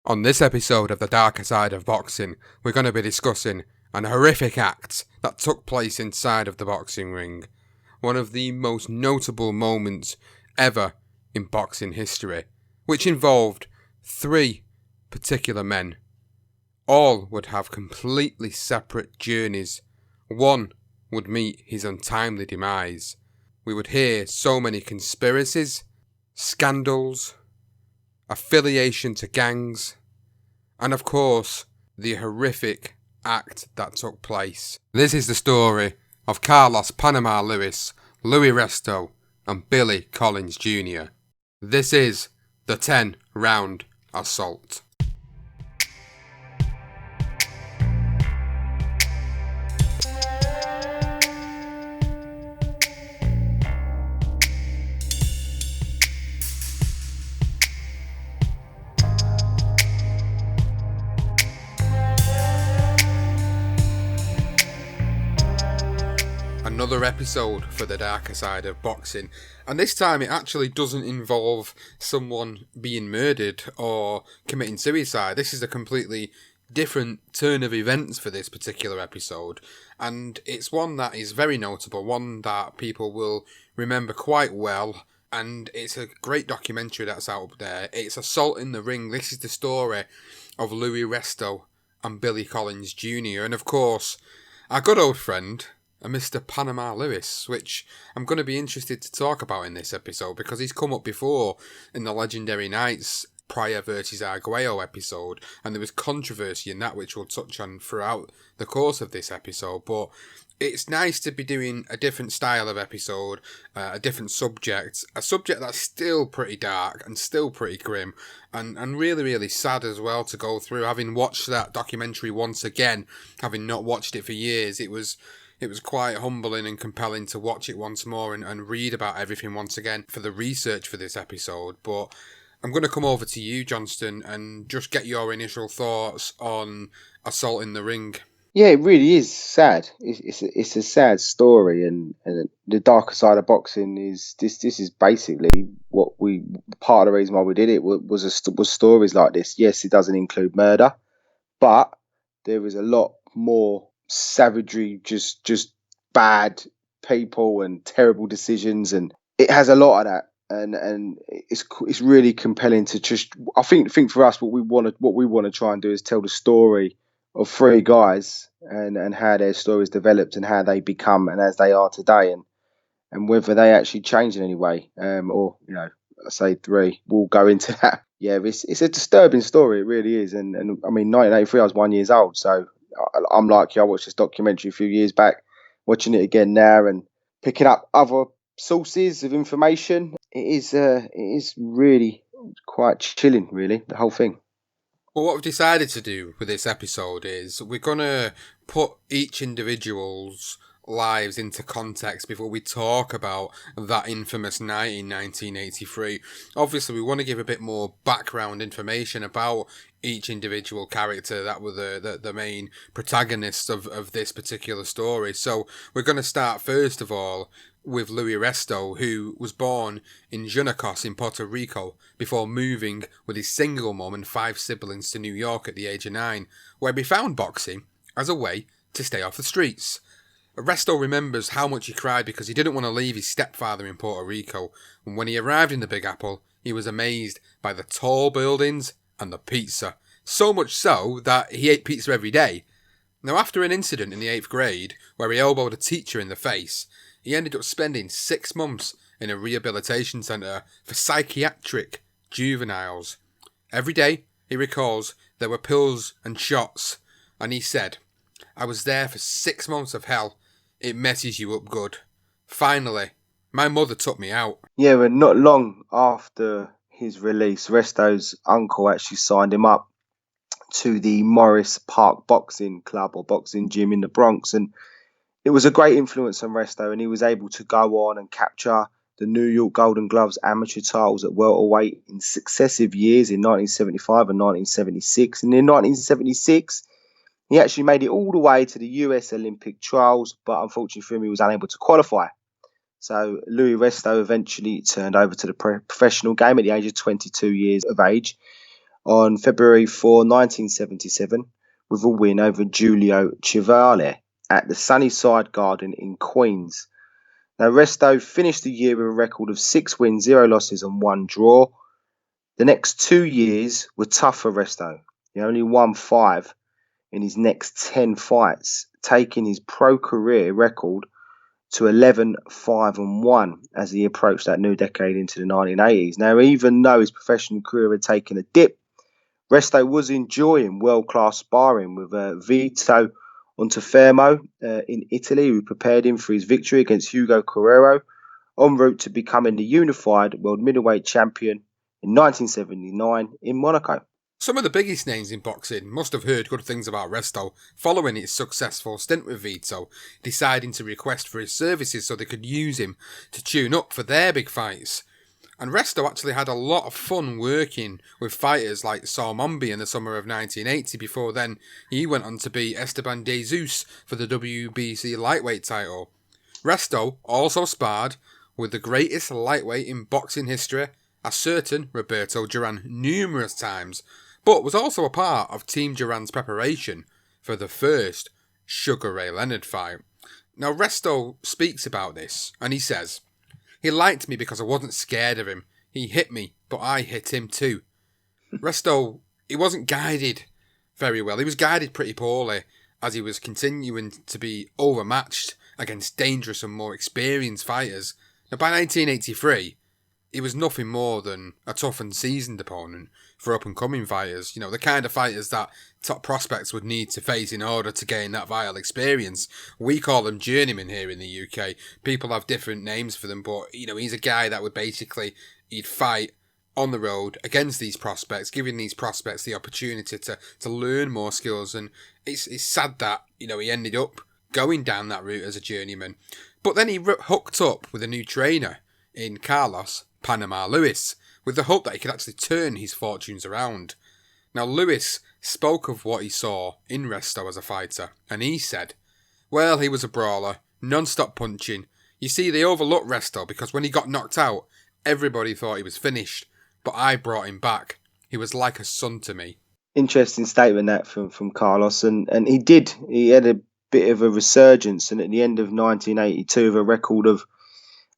On this episode of The Darker Side of Boxing, we're going to be discussing an horrific act that took place inside of the boxing ring. One of the most notable moments ever in boxing history, which involved three particular men. All would have completely separate journeys. One would meet his untimely demise. We would hear so many conspiracies, scandals, affiliation to gangs, and of course, the horrific act that took place. This is the story of Carlos Panama Lewis, Luis Resto, and Billy Collins Jr. This is the 10-round assault. Another episode for the darker side of boxing, and this time it actually doesn't involve someone being murdered or committing suicide. This is a completely different turn of events for this particular episode, and it's one that is very notable, one that people will remember quite well, and it's a great documentary that's out there. It's Assault in the Ring. This is the story of Luis Resto and Billy Collins Jr. and of course our good old friend Mr. Panama Lewis, which I'm going to be interested to talk about in this episode because he's come up before in the Legendary Nights Pryor versus Arguello episode, and there was controversy in that which we'll touch on throughout the course of this episode. But it's nice to be doing a different style of episode, a different subject, a subject that's still pretty dark and still pretty grim, and really, really sad as well to go through. Having watched that documentary once again, having not watched it for years, it was quite humbling and compelling to watch it once more and read about everything once again for the research for this episode. But I'm going to come over to you, Johnston, and just get your initial thoughts on Assault in the Ring. Yeah, it really is sad. It's a sad story, and the darker side of boxing is this. This is basically part of the reason why we did it was stories like this. Yes, it doesn't include murder, but there is a lot more savagery, just bad people and terrible decisions, and it has a lot of that, and it's really compelling to just I think for us what we want to try and do is tell the story of three guys and how their stories developed and how they become and as they are today, and whether they actually changed in any way, or I say three, we'll go into that. Yeah, it's a disturbing story, it really is, and I mean 1983 I was 1 year old, so I'm like you. I watched this documentary a few years back, watching it again now and picking up other sources of information. It is really quite chilling, really, the whole thing. Well, what we've decided to do with this episode is we're going to put each individual's lives into context before we talk about that infamous night in 1983. Obviously, we want to give a bit more background information about each individual character that were the main protagonists of this particular story. So we're going to start first of all with Luis Resto, who was born in Juncos in Puerto Rico before moving with his single mum and 5 siblings to New York at the age of 9, where he found boxing as a way to stay off the streets. Resto remembers how much he cried because he didn't want to leave his stepfather in Puerto Rico, and when he arrived in the Big Apple, he was amazed by the tall buildings and the pizza, so much so that he ate pizza every day. Now, after an incident in the 8th grade where he elbowed a teacher in the face, he ended up spending 6 months in a rehabilitation centre for psychiatric juveniles. Every day, he recalls, there were pills and shots, and he said, "I was there for 6 months of hell. It messes you up good. Finally, my mother took me out." Yeah, and not long after his release, Resto's uncle actually signed him up to the Morris Park Boxing Club or boxing gym in the Bronx, and it was a great influence on Resto, and he was able to go on and capture the New York Golden Gloves amateur titles at welterweight in successive years in 1975 and 1976. And in 1976, he actually made it all the way to the US Olympic trials, but unfortunately for him, he was unable to qualify. So Luis Resto eventually turned over to the professional game at the age of 22 years of age. on February 4, 1977, with a win over Giulio Civale at the Sunnyside Garden in Queens. Now, Resto finished the year with a record of 6 wins, 0 losses and 1 draw. The next 2 years were tough for Resto. He only won 5 in his next 10 fights, taking his pro career record to 11-5-1 as he approached that new decade into the 1980s. Now, even though his professional career had taken a dip, Resto was enjoying world-class sparring with Vito Ontifermo in Italy, who prepared him for his victory against Hugo Carrero, en route to becoming the unified world middleweight champion in 1979 in Monaco. Some of the biggest names in boxing must have heard good things about Resto following his successful stint with Vito, deciding to request for his services so they could use him to tune up for their big fights. And Resto actually had a lot of fun working with fighters like Saul Mombi in the summer of 1980. Before then, he went on to beat Esteban de Jesus for the WBC lightweight title. Resto also sparred with the greatest lightweight in boxing history, a certain Roberto Duran, numerous times, but was also a part of Team Duran's preparation for the first Sugar Ray Leonard fight. Now, Resto speaks about this, and he says, "He liked me because I wasn't scared of him. He hit me, but I hit him too." Resto, he wasn't guided very well. He was guided pretty poorly, as he was continuing to be overmatched against dangerous and more experienced fighters. Now, by 1983, he was nothing more than a tough and seasoned opponent for up-and-coming fighters. You know, the kind of fighters that top prospects would need to face in order to gain that vital experience. We call them journeymen here in the UK. People have different names for them, but, you know, he's a guy that would basically, he'd fight on the road against these prospects, giving these prospects the opportunity to learn more skills. And it's sad that, you know, he ended up going down that route as a journeyman. But then he hooked up with a new trainer in Carlos Panama Lewis, with the hope that he could actually turn his fortunes around. Now, Lewis spoke of what he saw in Resto as a fighter, and he said, "Well, he was a brawler, non-stop punching. You see, they overlooked Resto because when he got knocked out, everybody thought he was finished, but I brought him back. He was like a son to me." Interesting statement that from Carlos, and he had a bit of a resurgence, and at the end of 1982 with a record of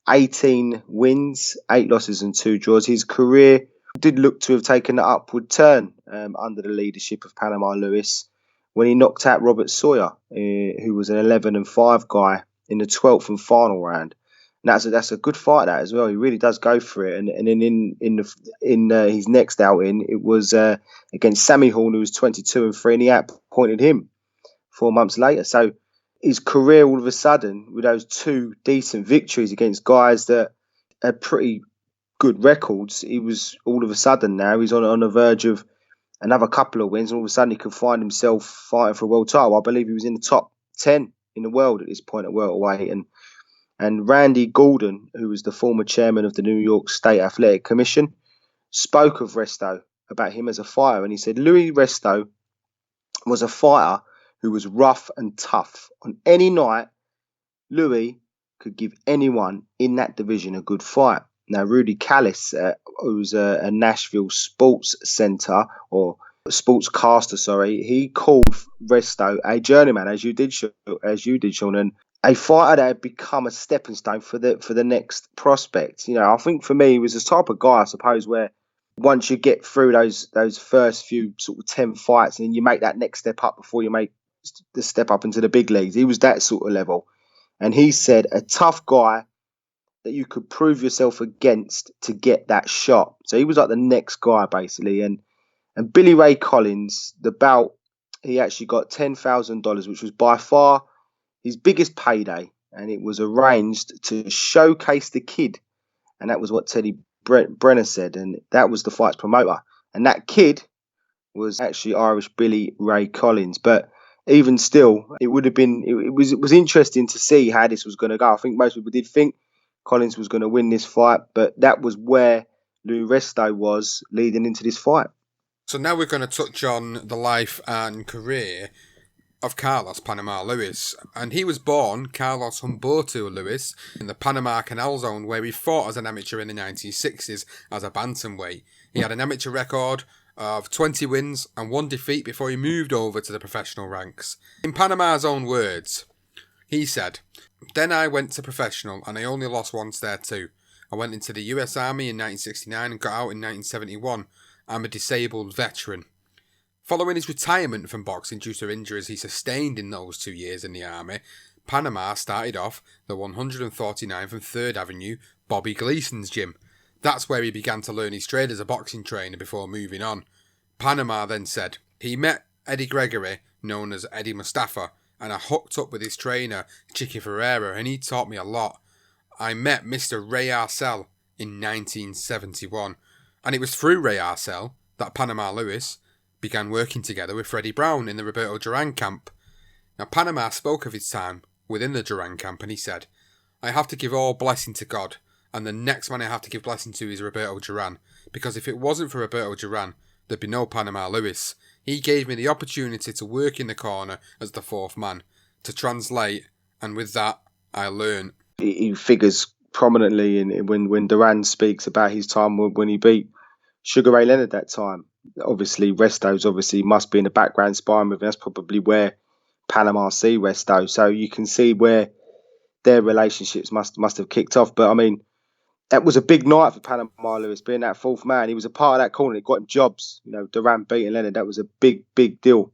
18 wins, 8 losses and 2 draws. His career did look to have taken an upward turn under the leadership of Panama Lewis when he knocked out Robert Sawyer, who was an 11-5 guy in the 12th and final round. And that's a good fight that as well. He really does go for it. And then in his next outing, it was against Sammy Horn, who was 22-3, and he outpointed him 4 months later. So his career, all of a sudden, with those 2 decent victories against guys that had pretty good records, he was all of a sudden now he's on the verge of another couple of wins, and all of a sudden he could find himself fighting for a world title. I believe he was in the top 10 in the world at this point at welterweight. And Randy Gordon, who was the former chairman of the New York State Athletic Commission, spoke of Resto about him as a fighter, and he said Luis Resto was a fighter who was rough and tough. On any night, Louis could give anyone in that division a good fight. Now, Rudy Callis, who's a Nashville sports center or sportscaster, he called Resto a journeyman, as you did, Sean, and a fighter that had become a stepping stone for the next prospect. You know, I think for me, he was the type of guy, I suppose, where once you get through those first few sort of 10 fights, and then you make that next step up before you make the step up into the big leagues. He was that sort of level. And he said a tough guy that you could prove yourself against to get that shot. So he was like the next guy, basically. And Billy Ray Collins, the bout, he actually got $10,000, which was by far his biggest payday. And it was arranged to showcase the kid. And that was what Teddy Brenner said. And that was the fight's promoter. And that kid was actually Irish Billy Ray Collins. But even still, it was interesting to see how this was going to go. I think most people did think Collins was going to win this fight, but that was where Luis Resto was leading into this fight. So now we're going to touch on the life and career of Carlos Panama Lewis. And he was born Carlos Humberto Lewis in the Panama Canal Zone, where he fought as an amateur in the 1960s as a bantamweight. He had an amateur record of 20 wins and 1 defeat before he moved over to the professional ranks. In Panama's own words, he said, "Then I went to professional and I only lost once there too. I went into the US Army in 1969 and got out in 1971. I'm a disabled veteran." Following his retirement from boxing due to injuries he sustained in those 2 years in the Army, Panama started off the 149th and 3rd Avenue Bobby Gleason's gym. That's where he began to learn his trade as a boxing trainer before moving on. Panama then said, "He met Eddie Gregory, known as Eddie Mustafa, and I hooked up with his trainer, Chicky Ferreira, and he taught me a lot. I met Mr. Ray Arcel in 1971, and it was through Ray Arcel that Panama Lewis began working together with Freddie Brown in the Roberto Duran camp." Now, Panama spoke of his time within the Duran camp, and he said, "I have to give all blessing to God, and the next man I have to give blessing to is Roberto Duran, because if it wasn't for Roberto Duran, there'd be no Panama Lewis. He gave me the opportunity to work in the corner as the 4th man, to translate, and with that, I learned." He figures prominently when Duran speaks about his time when he beat Sugar Ray Leonard that time. Obviously, Resto's must be in the background sparring with him. That's probably where Panama see Resto. So you can see where their relationships must have kicked off. But I mean, that was a big night for Panama Lewis, being that 4th man. He was a part of that corner. It got him jobs. You know, Duran beating Leonard, that was a big, big deal.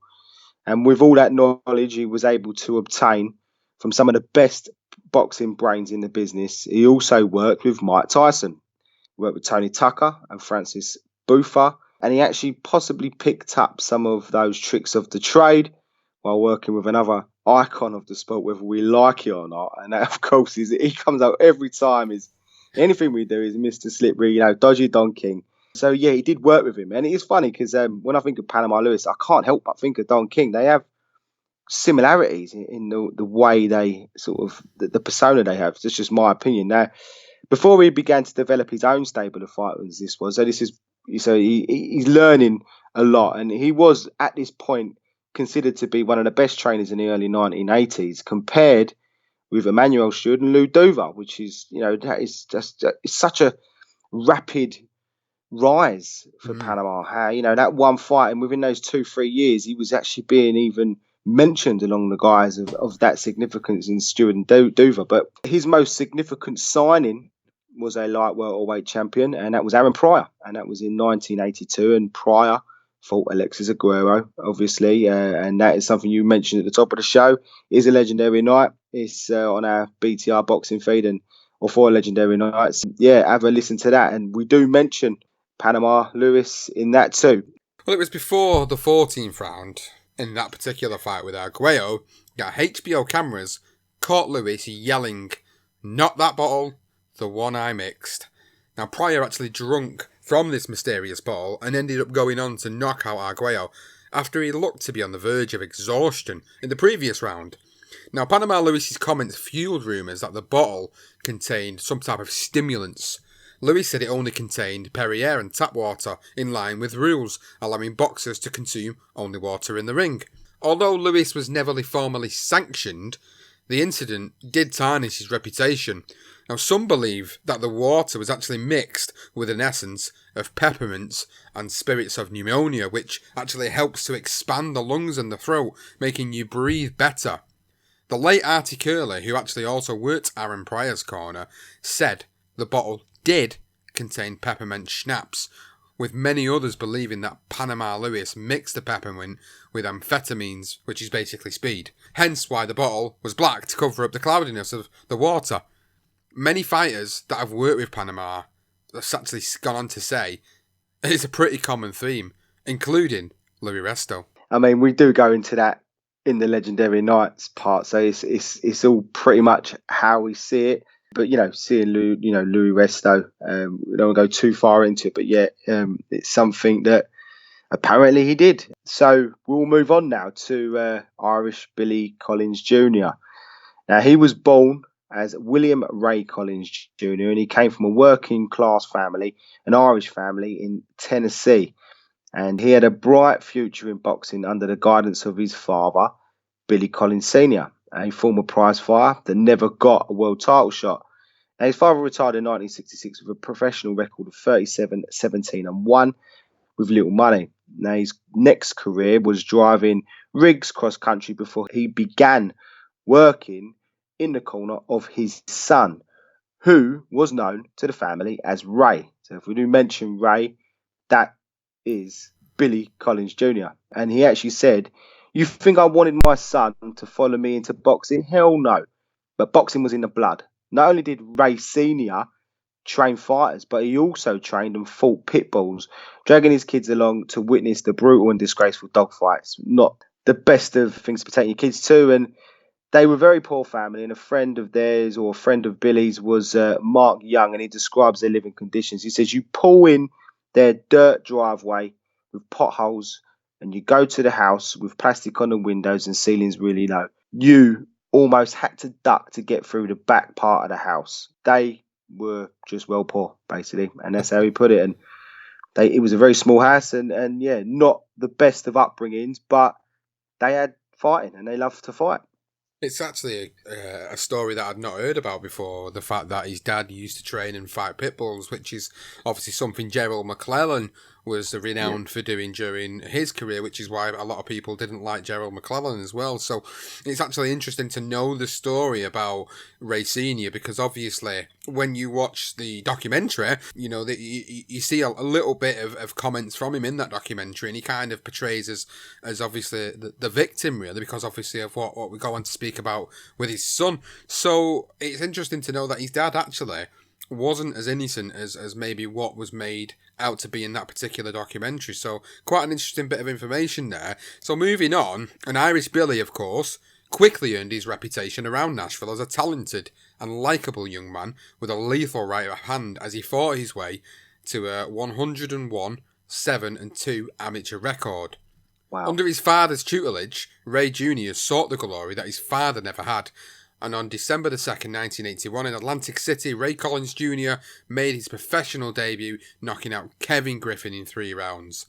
And with all that knowledge he was able to obtain from some of the best boxing brains in the business, he also worked with Mike Tyson. He worked with Tony Tucker and Francis Buffer. And he actually possibly picked up some of those tricks of the trade while working with another icon of the sport, whether we like it or not. And that, of course, he comes out every time. Is anything we do is Mr. Slippery, Dodgy Don King. So, yeah, he did work with him. And it is funny because when I think of Panama Lewis, I can't help but think of Don King. They have similarities in the way they sort of, the persona they have. That's just my opinion. Now, before he began to develop his own stable of fighters, he's learning a lot. And he was, at this point, considered to be one of the best trainers in the early 1980s, compared with Emmanuel Stewart and Lou Duva, which is, that is just it's such a rapid rise for Panama. How, that one fight, and within those 2-3 years, he was actually being even mentioned along the guys of that significance in Stewart and Duva. But his most significant signing was a light welterweight champion, and that was Aaron Pryor, and that was in 1982. And Pryor fought Alexis Aguero, obviously, and that is something you mentioned at the top of the show. It is a legendary night. It's on our BTR boxing feed, or 4 legendary nights. Yeah, have a listen to that, and we do mention Panama Lewis in that too. Well, it was before the 14th round in that particular fight with Arguello that HBO cameras caught Lewis yelling, "Not that bottle, the one I mixed." Now, Pryor actually drunk from this mysterious bottle and ended up going on to knock out Arguello after he looked to be on the verge of exhaustion in the previous round. Now, Panama Lewis's comments fueled rumours that the bottle contained some type of stimulants. Lewis said it only contained Perrier and tap water, in line with rules allowing boxers to consume only water in the ring. Although Lewis was never formally sanctioned, the incident did tarnish his reputation. Now, some believe that the water was actually mixed with an essence of peppermints and spirits of pneumonia, which actually helps to expand the lungs and the throat, making you breathe better. The late Artie Curley, who actually also worked Aaron Pryor's corner, said the bottle did contain peppermint schnapps, with many others believing that Panama Lewis mixed the peppermint with amphetamines, which is basically speed. Hence why the bottle was black to cover up the cloudiness of the water. Many fighters that have worked with Panama have actually gone on to say it's a pretty common theme, including Luis Resto. I mean, we do go into that in the Legendary Nights part, so it's all pretty much how we see it. But seeing Luis Resto, we don't want to go too far into it, but it's something that apparently he did. So we'll move on now to Irish Billy Collins Jr. Now, he was born as William Ray Collins Jr. and he came from a working class family, an Irish family in Tennessee. And he had a bright future in boxing under the guidance of his father, Billy Collins Sr., a former prize fighter that never got a world title shot. Now, his father retired in 1966 with a professional record of 37, 17 and 1. with little money. Now, his next career was driving rigs cross country before he began working in the corner of his son, who was known to the family as Ray. So if we do mention Ray, that is Billy Collins Jr. And he actually said, "You think I wanted my son to follow me into boxing? Hell no." But boxing was in the blood. Not only did Ray Sr. train fighters, but he also trained and fought pit bulls, dragging his kids along to witness the brutal and disgraceful dogfights. Not the best of things to take your kids to. And they were a very poor family, and a friend of theirs, or a friend of Billy's, was Mark Young, and he describes their living conditions. He says, you pull in their dirt driveway with potholes, and you go to the house with plastic on the windows and ceilings really low. You almost had to duck to get through the back part of the house. They were just well poor, basically, and that's how he put it. And it was a very small house, and yeah, not the best of upbringings, but they had fighting, and they loved to fight. It's actually a story that I'd not heard about before, the fact that his dad used to train and fight pit bulls, which is obviously something Gerald McClellan was renowned for doing during his career, which is why a lot of people didn't like Gerald McClellan as well. So it's actually interesting to know the story about Ray Sr., because obviously when you watch the documentary, you know, that you see a little bit of comments from him in that documentary, and he kind of portrays as obviously the victim, really, because obviously of what we go on to speak about with his son. So it's interesting to know that his dad actually wasn't as innocent as maybe what was made out to be in that particular documentary. So quite an interesting bit of information there. So moving on, an Irish Billy, of course, quickly earned his reputation around Nashville as a talented and likeable young man with a lethal right hand as he fought his way to a 101, 7-2 amateur record. Wow. Under his father's tutelage, Ray Jr. sought the glory that his father never had. And on December the 2nd, 1981, in Atlantic City, Ray Collins Jr. made his professional debut, knocking out Kevin Griffin in 3 rounds.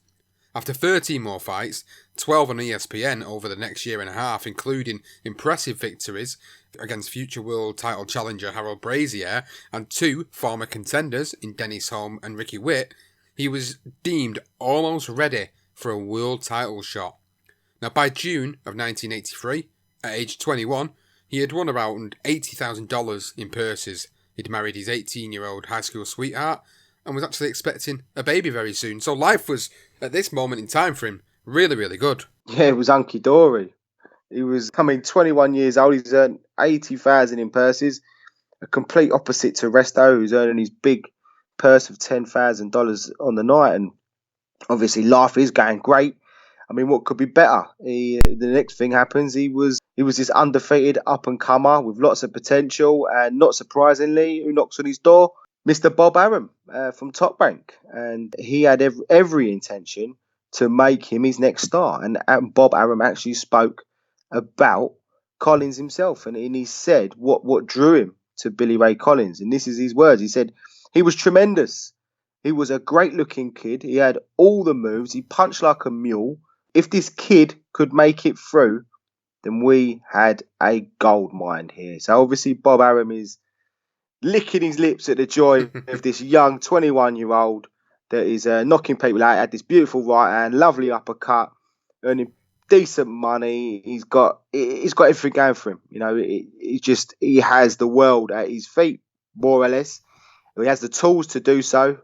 After 13 more fights, 12 on ESPN over the next year and a half, including impressive victories against future world title challenger Harold Brazier and 2 former contenders in Dennis Holm and Ricky Witt, he was deemed almost ready for a world title shot. Now, by June of 1983, at age 21, he had won around $80,000 in purses. He'd married his 18-year-old high school sweetheart and was actually expecting a baby very soon. So life was, at this moment in time for him, really, really good. Yeah, it was hunky-dory. He was, 21 years old. He's earned $80,000 in purses, a complete opposite to Resto, who's earning his big purse of $10,000 on the night. And obviously life is going great. I mean, what could be better? The next thing happens, he was this undefeated up-and-comer with lots of potential, and not surprisingly, who knocks on his door? Mr. Bob Arum from Top Rank. And he had every intention to make him his next star. And Bob Arum actually spoke about Collins himself, and he said what drew him to Billy Ray Collins. And this is his words. He said, he was tremendous. He was a great-looking kid. He had all the moves. He punched like a mule. If this kid could make it through, then we had a gold mine here. So obviously Bob Arum is licking his lips at the joy of this young 21-year-old that is knocking people out. Had this beautiful right hand, lovely uppercut, earning decent money. He's got everything going for him. You know, he has the world at his feet, more or less. He has the tools to do so,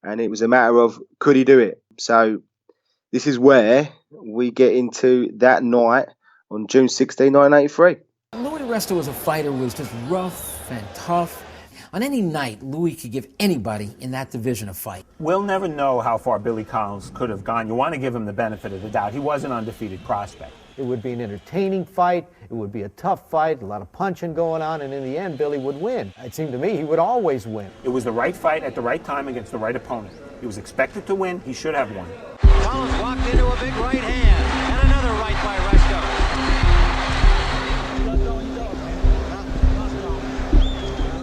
and it was a matter of could he do it. So this is where we get into that night on June 16, 1983. Luis Resto as a fighter was just rough and tough. On any night, Louis could give anybody in that division a fight. We'll never know how far Billy Collins could have gone. You want to give him the benefit of the doubt. He was an undefeated prospect. It would be an entertaining fight. It would be a tough fight, a lot of punching going on, and in the end, Billy would win. It seemed to me he would always win. It was the right fight at the right time against the right opponent. He was expected to win. He should have won. Collins walked into a big right hand, and another right by Resto.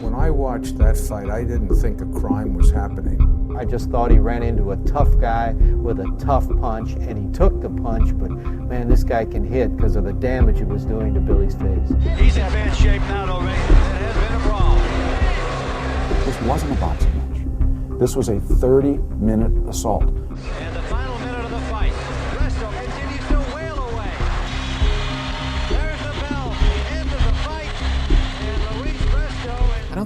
When I watched that fight, I didn't think a crime was happening. I just thought he ran into a tough guy with a tough punch, and he took the punch, but man, this guy can hit because of the damage it was doing to Billy's face. He's in bad shape now, though, Ray. It has been a brawl. This wasn't a boxing match. This was a 30-minute assault. And the final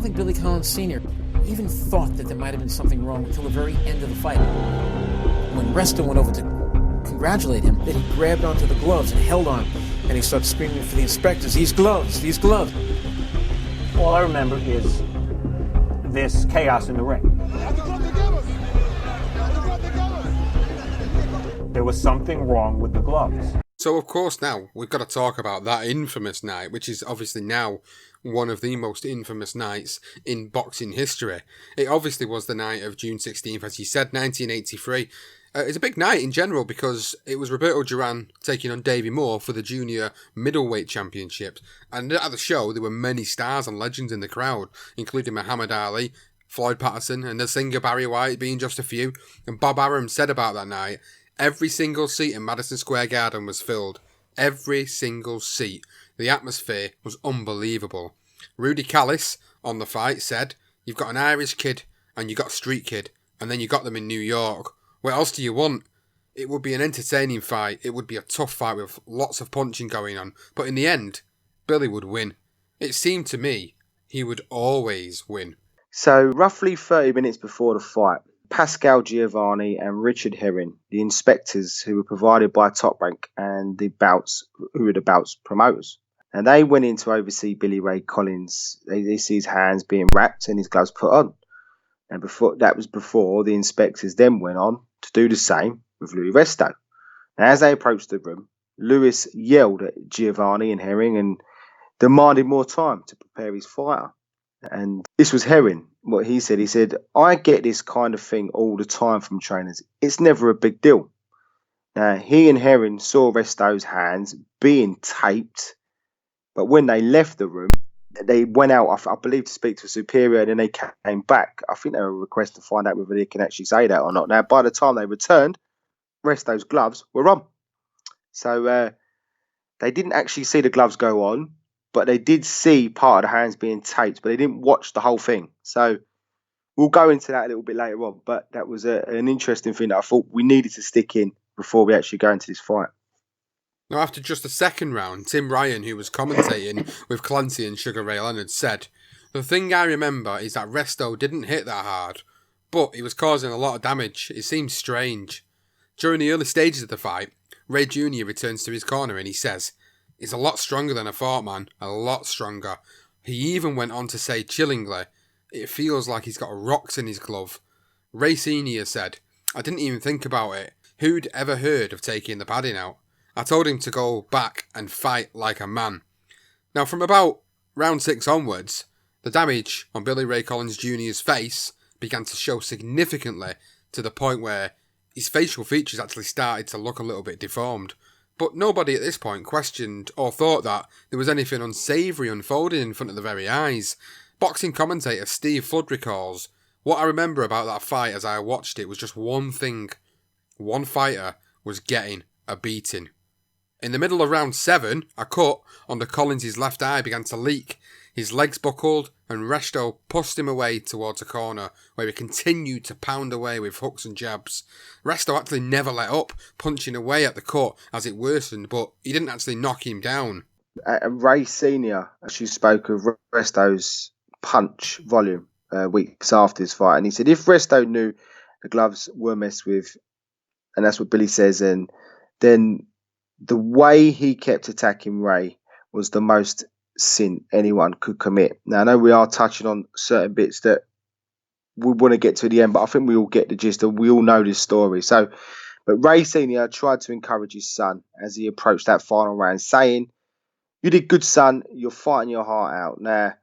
think Billy Collins Sr. even thought that there might have been something wrong until the very end of the fight. When Resto went over to congratulate him, then he grabbed onto the gloves and held on, and he started screaming for the inspectors, "These gloves, these gloves." All I remember is this chaos in the ring. There was something wrong with the gloves. So, of course, now we've got to talk about that infamous night, which is obviously now one of the most infamous nights in boxing history. It obviously was the night of June 16th, as you said, 1983. It's a big night in general because it was Roberto Duran taking on Davey Moore for the junior middleweight championship. And at the show, there were many stars and legends in the crowd, including Muhammad Ali, Floyd Patterson, and the singer Barry White being just a few. And Bob Arum said about that night, every single seat in Madison Square Garden was filled. Every single seat. The atmosphere was unbelievable. Rudy Callis, on the fight, said, "You've got an Irish kid, and you've got a street kid, and then you got them in New York. What else do you want?" It would be an entertaining fight. It would be a tough fight with lots of punching going on. But in the end, Billy would win. It seemed to me he would always win. So, roughly 30 minutes before the fight, Pascal Giovanni and Richard Herring, the inspectors who were provided by Top Rank and the bouts, who were the bouts promoters, and they went in to oversee Billy Ray Collins. They see his hands being wrapped and his gloves put on. And before the inspectors then went on to do the same with Luis Resto. Now, as they approached the room, Lewis yelled at Giovanni and Herring and demanded more time to prepare his fighter. And this was Herring, what he said, "I get this kind of thing all the time from trainers. It's never a big deal." Now, he and Herring saw Resto's hands being taped, but when they left the room, they went out, I believe, to speak to a superior, and then they came back. I think they were requested to find out whether they can actually say that or not. Now, by the time they returned, Resto's gloves were on. So they didn't actually see the gloves go on, but they did see part of the hands being taped, but they didn't watch the whole thing. So we'll go into that a little bit later on, but that was an interesting thing that I thought we needed to stick in before we actually go into this fight. Now, after just the second round, Tim Ryan, who was commentating with Clancy and Sugar Ray Leonard, said, "The thing I remember is that Resto didn't hit that hard, but he was causing a lot of damage. It seemed strange." During the early stages of the fight, Ray Jr. returns to his corner and he says, "He's a lot stronger than I thought, man. A lot stronger." He even went on to say chillingly, "It feels like he's got rocks in his glove." Ray Sr. said, "I didn't even think about it. Who'd ever heard of taking the padding out? I told him to go back and fight like a man." Now, from about round 6 onwards, the damage on Billy Ray Collins Jr.'s face began to show significantly to the point where his facial features actually started to look a little bit deformed. But nobody at this point questioned or thought that there was anything unsavoury unfolding in front of the very eyes. Boxing commentator Steve Flood recalls, "What I remember about that fight as I watched it was just one thing. One fighter was getting a beating." In the middle of round 7, a cut under Collins' left eye began to leak. His legs buckled and Resto pushed him away towards a corner where he continued to pound away with hooks and jabs. Resto actually never let up, punching away at the cut as it worsened, but he didn't actually knock him down. Ray Sr. actually spoke of Resto's punch volume weeks after his fight, and he said if Resto knew the gloves were messed with, and that's what Billy says, and then the way he kept attacking Ray was the most sin anyone could commit. Now, I know we are touching on certain bits that we want to get to the end, but I think we all get the gist and we all know this story. So, but Ray Sr. tried to encourage his son as he approached that final round, saying, "You did good, son. You're fighting your heart out." Now,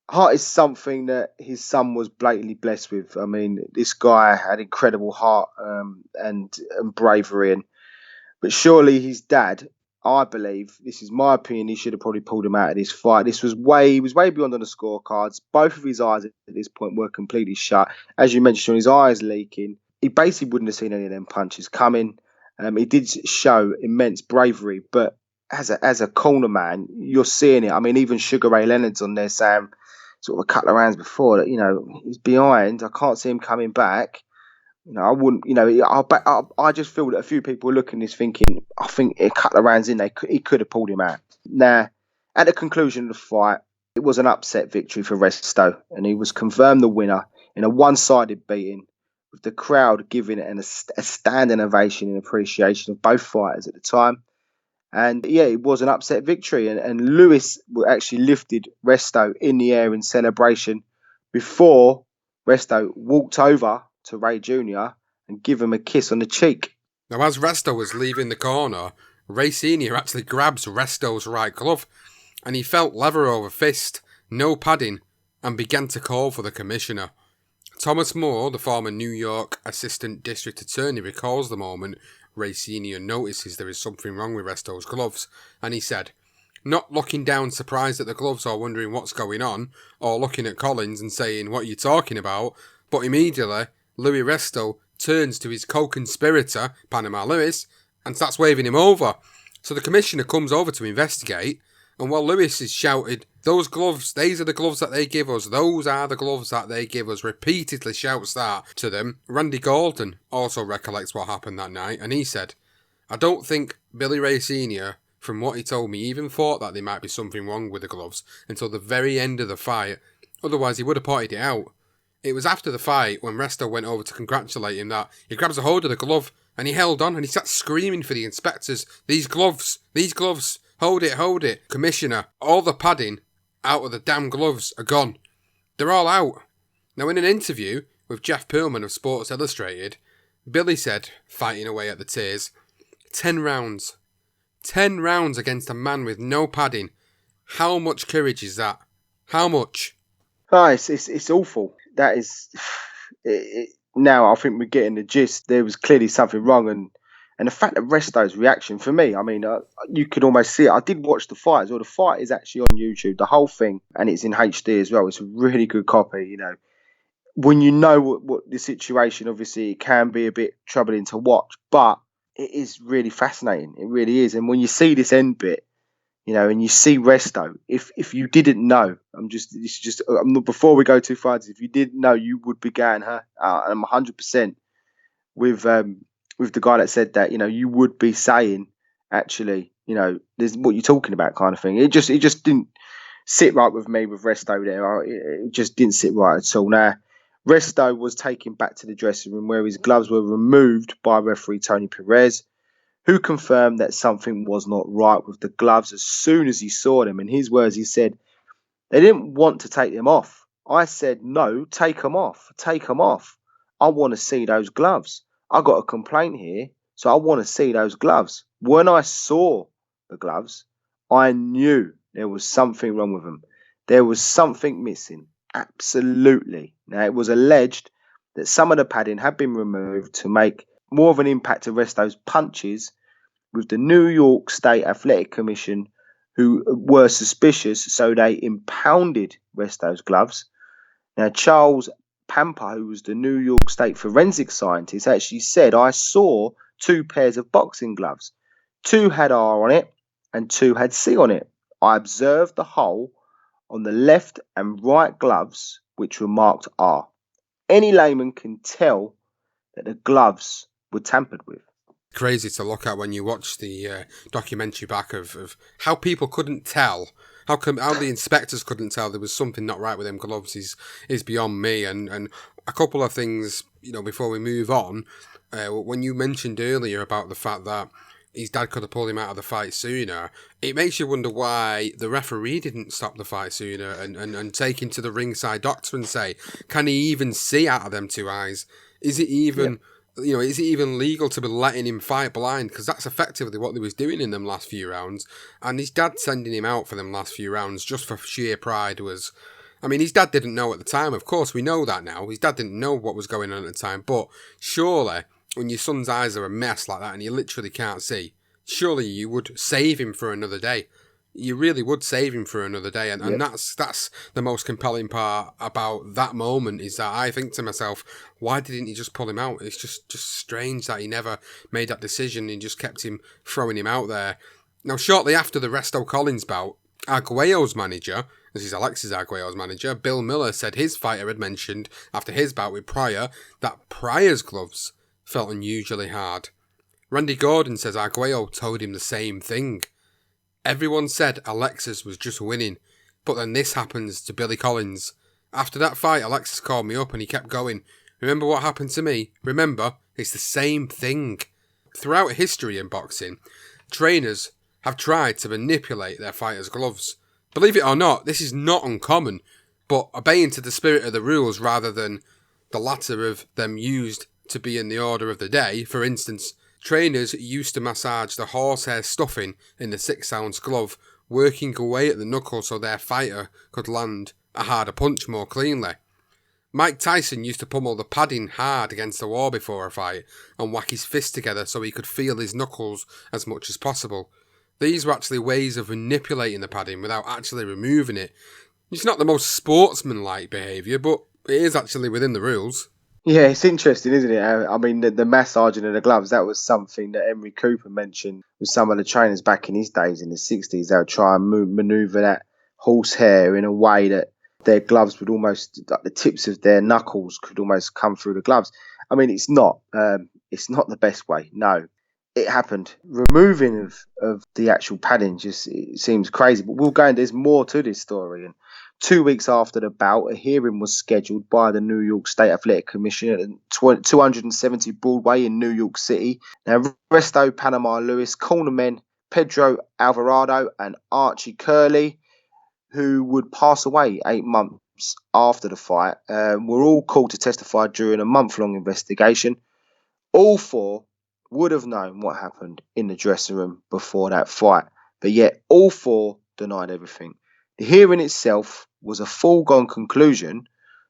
heart is something that his son was blatantly blessed with. I mean, this guy had incredible heart and bravery, but surely his dad, I believe, this is my opinion, he should have probably pulled him out of this fight. He was way beyond on the scorecards. Both of his eyes at this point were completely shut. As you mentioned, Sean, his eyes leaking. He basically wouldn't have seen any of them punches coming. He did show immense bravery, but as a corner man, you're seeing it. I mean, even Sugar Ray Leonard's on there saying sort of a couple of rounds before that, he's behind. I can't see him coming back. I wouldn't, I just feel that a few people are looking at this thinking, I think a couple of rounds in, he could have pulled him out. Now, at the conclusion of the fight, It was an upset victory for Resto, and he was confirmed the winner in a one-sided beating, with the crowd giving it a standing ovation in appreciation of both fighters at the time. And yeah, it was an upset victory, and Lewis actually lifted Resto in the air in celebration before Resto walked over to Ray Jr. and give him a kiss on the cheek. Now, as Resto was leaving the corner, Ray Sr. actually grabs Resto's right glove, and he felt leather over fist, no padding, and began to call for the commissioner. Thomas Moore, the former New York Assistant District Attorney, recalls the moment Ray Sr. notices there is something wrong with Resto's gloves, and he said, not looking down surprised at the gloves or wondering what's going on, or looking at Collins and saying, what are you talking about? But immediately, Luis Resto turns to his co-conspirator, Panama Lewis, and starts waving him over. So the commissioner comes over to investigate, and while Lewis is shouted, those gloves, these are the gloves that they give us, those are the gloves that they give us, repeatedly shouts that to them. Randy Gordon also recollects what happened that night, and he said, I don't think Billy Ray Sr., from what he told me, even thought that there might be something wrong with the gloves until the very end of the fight, otherwise he would have pointed it out. It was after the fight, when Resto went over to congratulate him, that he grabs a hold of the glove, and he held on, and he starts screaming for the inspectors, these gloves, hold it, Commissioner, all the padding out of the damn gloves are gone. They're all out. Now, in an interview with Jeff Pearlman of Sports Illustrated, Billy said, fighting away at the tears, 10 rounds. 10 rounds against a man with no padding. How much courage is that? How much? Oh, it's awful. That is... now, I think we're getting the gist. There was clearly something wrong, and the fact that Resto's reaction, for me, I mean, you could almost see it. I did watch the fight as well. The fight is actually on YouTube, the whole thing, and it's in HD as well. It's a really good copy, you know. When you know what the situation, obviously, it can be a bit troubling to watch, but it is really fascinating. It really is. And when you see this end bit, you know, and you see Resto, if you didn't know, before we go too far, if you didn't know, you would be going, and I'm 100% with the guy that said that, you know, you would be saying, actually, you know, there's what you're talking about kind of thing. It just didn't sit right with me with Resto there. It just didn't sit right at all. Now, Resto was taken back to the dressing room where his gloves were removed by referee Tony Perez, who confirmed that something was not right with the gloves as soon as he saw them. In his words, he said, they didn't want to take them off. I said, no, take them off. Take them off. I want to see those gloves. I got a complaint here, so I want to see those gloves. When I saw the gloves, I knew there was something wrong with them. There was something missing. Absolutely. Now, it was alleged that some of the padding had been removed to make more of an impact to Resto's punches, with the New York State Athletic Commission, who were suspicious, so they impounded Resto's gloves. Now, Charles Pampa, who was the New York State forensic scientist, actually said, I saw 2 pairs of boxing gloves. 2 had R on it and 2 had C on it. I observed the hole on the left and right gloves, which were marked R. Any layman can tell that the gloves were tampered with. Crazy to look at when you watch the documentary back of how people couldn't tell, how the inspectors couldn't tell there was something not right with them gloves is beyond me. And a couple of things, you know, before we move on, when you mentioned earlier about the fact that his dad could have pulled him out of the fight sooner, it makes you wonder why the referee didn't stop the fight sooner and take him to the ringside doctor and say, can he even see out of them 2 eyes? Is it even... Yeah. You know, is it even legal to be letting him fight blind? Because that's effectively what he was doing in them last few rounds. And his dad sending him out for them last few rounds just for sheer pride was... I mean, his dad didn't know at the time. Of course, we know that now. His dad didn't know what was going on at the time. But surely, when your son's eyes are a mess like that and you literally can't see, surely you would save him for another day. You really would save him for another day. And that's the most compelling part about that moment, is that I think to myself, why didn't he just pull him out? It's just strange that he never made that decision and just kept him throwing him out there. Now, shortly after the Resto Collins bout, Arguello's manager, this is Alexis Arguello's manager, Bill Miller, said his fighter had mentioned after his bout with Pryor that Pryor's gloves felt unusually hard. Randy Gordon says Arguello told him the same thing. Everyone said Alexis was just winning, But then this happens to Billy Collins. After that fight, Alexis called me up and he kept going, "Remember what happened to me? Remember, it's the same thing." Throughout history in boxing, trainers have tried to manipulate their fighters' gloves. Believe it or not, this is not uncommon, but obeying to the spirit of the rules rather than the latter of them used to be in the order of the day. For instance, trainers used to massage the horsehair stuffing in the 6-ounce glove, working away at the knuckle so their fighter could land a harder punch more cleanly. Mike Tyson used to pummel the padding hard against the wall before a fight and whack his fists together so he could feel his knuckles as much as possible. These were actually ways of manipulating the padding without actually removing it. It's not the most sportsmanlike behaviour, but it is actually within the rules. Yeah, it's interesting, isn't it? I mean, the massaging of the gloves, that was something that Henry Cooper mentioned with some of the trainers back in his days in the 60s. They would try and manoeuvre that horsehair in a way that their gloves would almost, like the tips of their knuckles could almost come through the gloves. I mean, it's not the best way, no. It happened. Removing of the actual padding just it seems crazy, but we'll go, and there's more to this story. And 2 weeks after the bout, a hearing was scheduled by the New York State Athletic Commission at 270 Broadway in New York City. Now, Resto, Panama, Lewis, cornermen Pedro Alvarado and Archie Curley, who would pass away 8 months after the fight, were all called to testify during a month-long investigation. All four would have known what happened in the dressing room before that fight, but yet all four denied everything. The hearing itself was a foregone conclusion,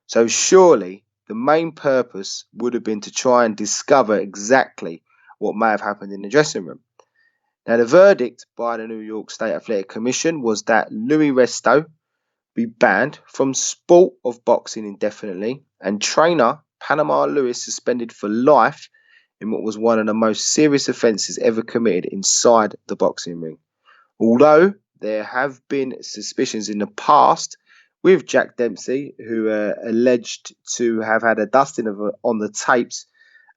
so surely the main purpose would have been to try and discover exactly what may have happened in the dressing room. Now, the verdict by the New York State Athletic Commission was that Luis Resto be banned from sport of boxing indefinitely, and trainer Panama Lewis suspended for life in what was one of the most serious offences ever committed inside the boxing ring. Although there have been suspicions in the past with Jack Dempsey, who alleged to have had a dusting on the tapes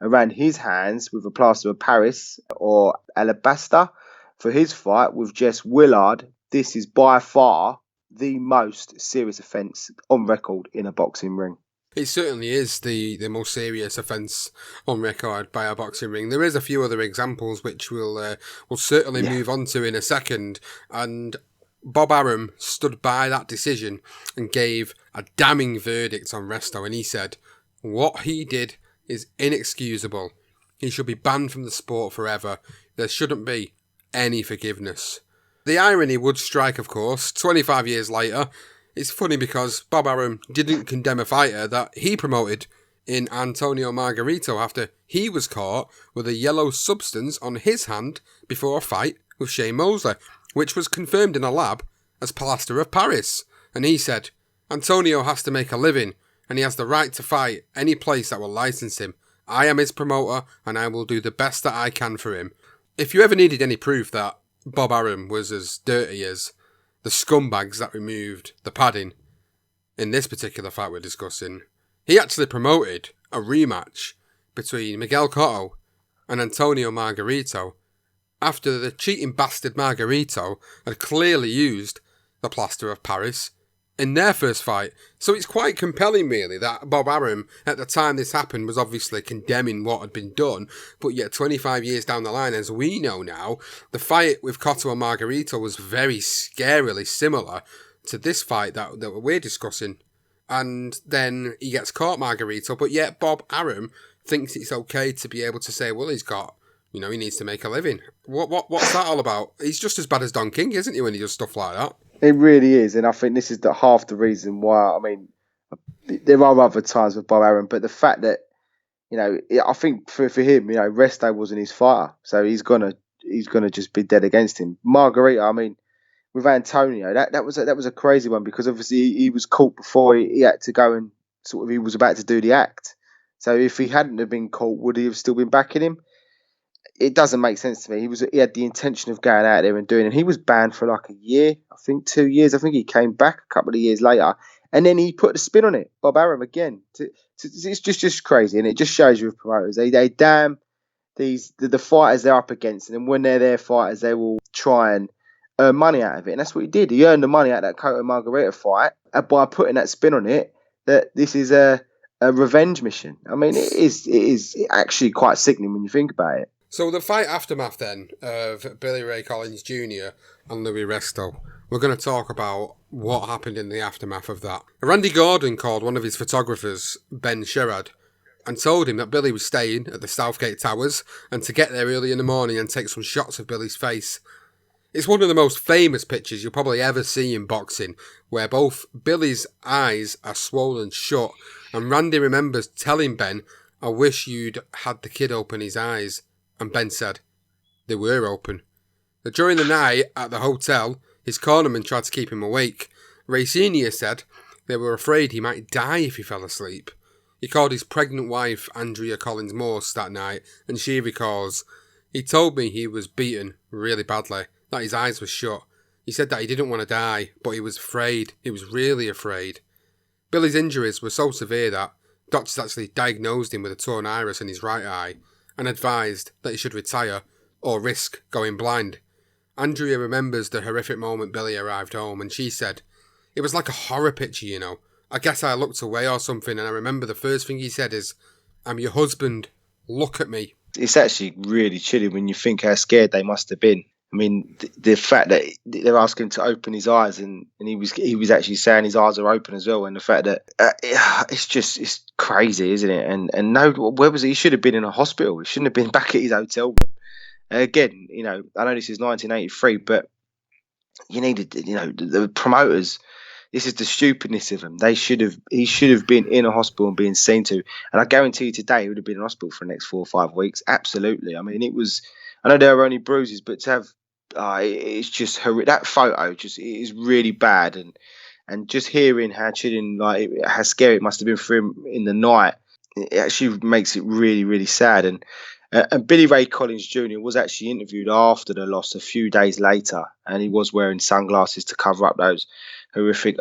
around his hands with a plaster of Paris or alabaster for his fight with Jess Willard, this is by far the most serious offence on record in a boxing ring. It certainly is the most serious offence on record by a boxing ring. There is a few other examples which we'll certainly move on to in a second. And Bob Arum stood by that decision and gave a damning verdict on Resto. And he said, what he did is inexcusable. He should be banned from the sport forever. There shouldn't be any forgiveness. The irony would strike, of course, 25 years later. It's funny because Bob Arum didn't condemn a fighter that he promoted in Antonio Margarito after he was caught with a yellow substance on his hand before a fight with Shane Mosley, which was confirmed in a lab as plaster of Paris. And he said, Antonio has to make a living and he has the right to fight any place that will license him. I am his promoter and I will do the best that I can for him. If you ever needed any proof that Bob Arum was as dirty as the scumbags that removed the padding in this particular fight we're discussing, he actually promoted a rematch between Miguel Cotto and Antonio Margarito after the cheating bastard Margarito had clearly used the plaster of Paris in their first fight. So it's quite compelling, really, that Bob Arum, at the time this happened, was obviously condemning what had been done, but yet 25 years down the line, as we know now, the fight with Cotto and Margarito was very scarily similar to this fight that we're discussing. And then he gets caught, Margarito, but yet Bob Arum thinks it's okay to be able to say, well, he's got, he needs to make a living. What's that all about? He's just as bad as Don King, isn't he, when he does stuff like that? It really is, and I think this is half the reason why. I mean, there are other times with Bob Arum, but the fact that I think for him, Resto wasn't his fighter, so he's gonna just be dead against him. Margarita, I mean, with Antonio, that was a crazy one because obviously he was caught before he had to go and he was about to do the act. So if he hadn't have been caught, would he have still been backing him? It doesn't make sense to me. He had the intention of going out there and doing it. And he was banned for like a year, I think 2 years. I think he came back a couple of years later. And then he put a spin on it, Bob Arum again. It's just crazy. And it just shows you with promoters. They damn the fighters they're up against. And then when they're their fighters, they will try and earn money out of it, and that's what he did. He earned the money out of that Cotto Margarita fight by putting that spin on it that this is a revenge mission. I mean, it is actually quite sickening when you think about it. So the fight aftermath then of Billy Ray Collins Jr. and Luis Resto, we're going to talk about what happened in the aftermath of that. Randy Gordon called one of his photographers, Ben Sherrod, and told him that Billy was staying at the Southgate Towers and to get there early in the morning and take some shots of Billy's face. It's one of the most famous pictures you'll probably ever see in boxing, where both Billy's eyes are swollen shut, and Randy remembers telling Ben, "I wish you'd had the kid open his eyes," and Ben said, "They were open." But during the night at the hotel, his cornerman tried to keep him awake. Ray Sr. said they were afraid he might die if he fell asleep. He called his pregnant wife, Andrea Collins Morse, that night, and she recalls, "He told me he was beaten really badly, that his eyes were shut. He said that he didn't want to die, but he was afraid. He was really afraid." Billy's injuries were so severe that doctors actually diagnosed him with a torn iris in his right eye and advised that he should retire or risk going blind. Andrea remembers the horrific moment Billy arrived home, and she said, "It was like a horror picture, you know. I guess I looked away or something, and I remember the first thing he said is, 'I'm your husband. Look at me.'" It's actually really chilling when you think how scared they must have been. I mean, the fact that they're asking him to open his eyes, and he was actually saying his eyes are open as well, and the fact that it's crazy, isn't it? And no, where was he? He should have been in a hospital. He shouldn't have been back at his hotel room. Again, you know, I know this is 1983, but you needed, you know, the promoters. This is the stupidness of them. He should have been in a hospital and being seen to. And I guarantee you today he would have been in hospital for the next 4 or 5 weeks. Absolutely. I mean, it was. I know there were only bruises, but to have, it's just that photo. Just it is really bad, and just hearing how chilling, like how scary it must have been for him in the night. It actually makes it really, really sad. And Billy Ray Collins Jr. was actually interviewed after the loss a few days later, and he was wearing sunglasses to cover up those horrific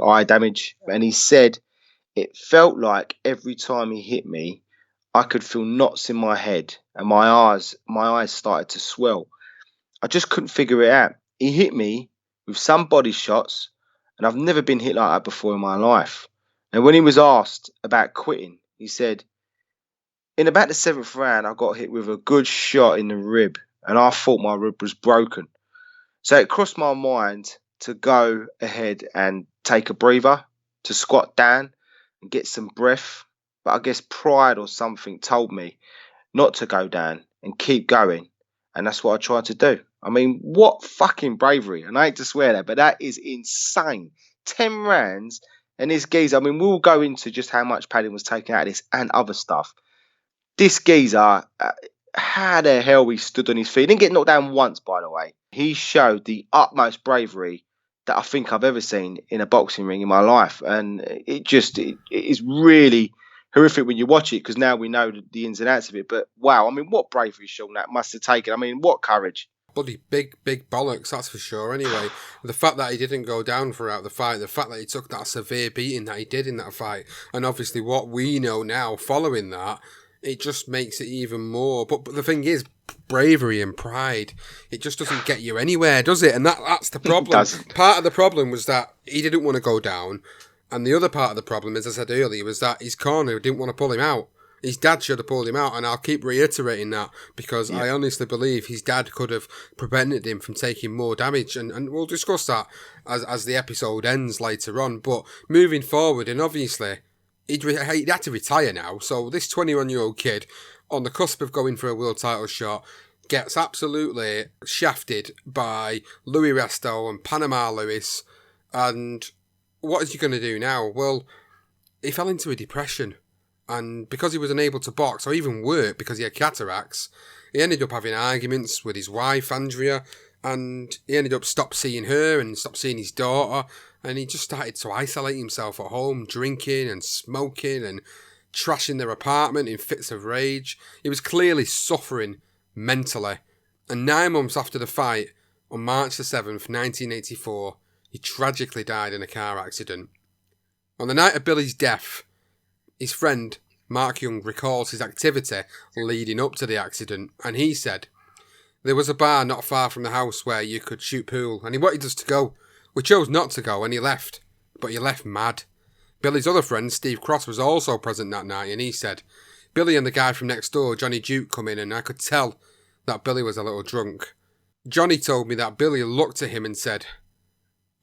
eye damage. And he said, "It felt like every time he hit me, I could feel knots in my head, and my eyes started to swell. I just couldn't figure it out. He hit me with some body shots, and I've never been hit like that before in my life." And when he was asked about quitting, he said, "In about the 7th round, I got hit with a good shot in the rib, and I thought my rib was broken. So it crossed my mind to go ahead and take a breather, to squat down and get some breath. But I guess pride or something told me not to go down and keep going. And that's what I tried to do." I mean, what fucking bravery. And I hate to swear that, but that is insane. 10 rounds, and this geezer, I mean, we'll go into just how much padding was taken out of this and other stuff. This geezer, how the hell he stood on his feet. He didn't get knocked down once, by the way. He showed the utmost bravery that I think I've ever seen in a boxing ring in my life. And it is really horrific when you watch it, because now we know the ins and outs of it. But wow, I mean, what bravery Sean that must have taken. I mean, what courage. Bloody big bollocks, that's for sure. Anyway, the fact that he didn't go down throughout the fight, the fact that he took that severe beating that he did in that fight, and obviously what we know now following that, it just makes it even more. But the thing is, bravery and pride, it just doesn't get you anywhere, does it? And that's the problem. Part of the problem was that he didn't want to go down, and the other part of the problem, as I said earlier, was that his corner didn't want to pull him out. His dad should have pulled him out, and I'll keep reiterating that, because I honestly believe his dad could have prevented him from taking more damage, and we'll discuss that as the episode ends later on. But moving forward, and obviously he'd had to retire now, so this 21-year-old kid on the cusp of going for a world title shot gets absolutely shafted by Luis Resto and Panama Lewis, and what is he going to do now? Well, he fell into a depression. And because he was unable to box or even work because he had cataracts, he ended up having arguments with his wife, Andrea, and he ended up stopped seeing her and stopped seeing his daughter, and he just started to isolate himself at home, drinking and smoking and trashing their apartment in fits of rage. He was clearly suffering mentally. And 9 months after the fight, on March the 7th, 1984, he tragically died in a car accident. On the night of Billy's death, his friend, Mark Young, recalls his activity leading up to the accident, and he said, There was a bar not far from the house where you could shoot pool, and he wanted us to go. We chose not to go, and he left. But he left mad. Billy's other friend, Steve Cross, was also present that night, and he said, Billy and the guy from next door, Johnny Duke, come in, and I could tell that Billy was a little drunk. Johnny told me that Billy looked at him and said,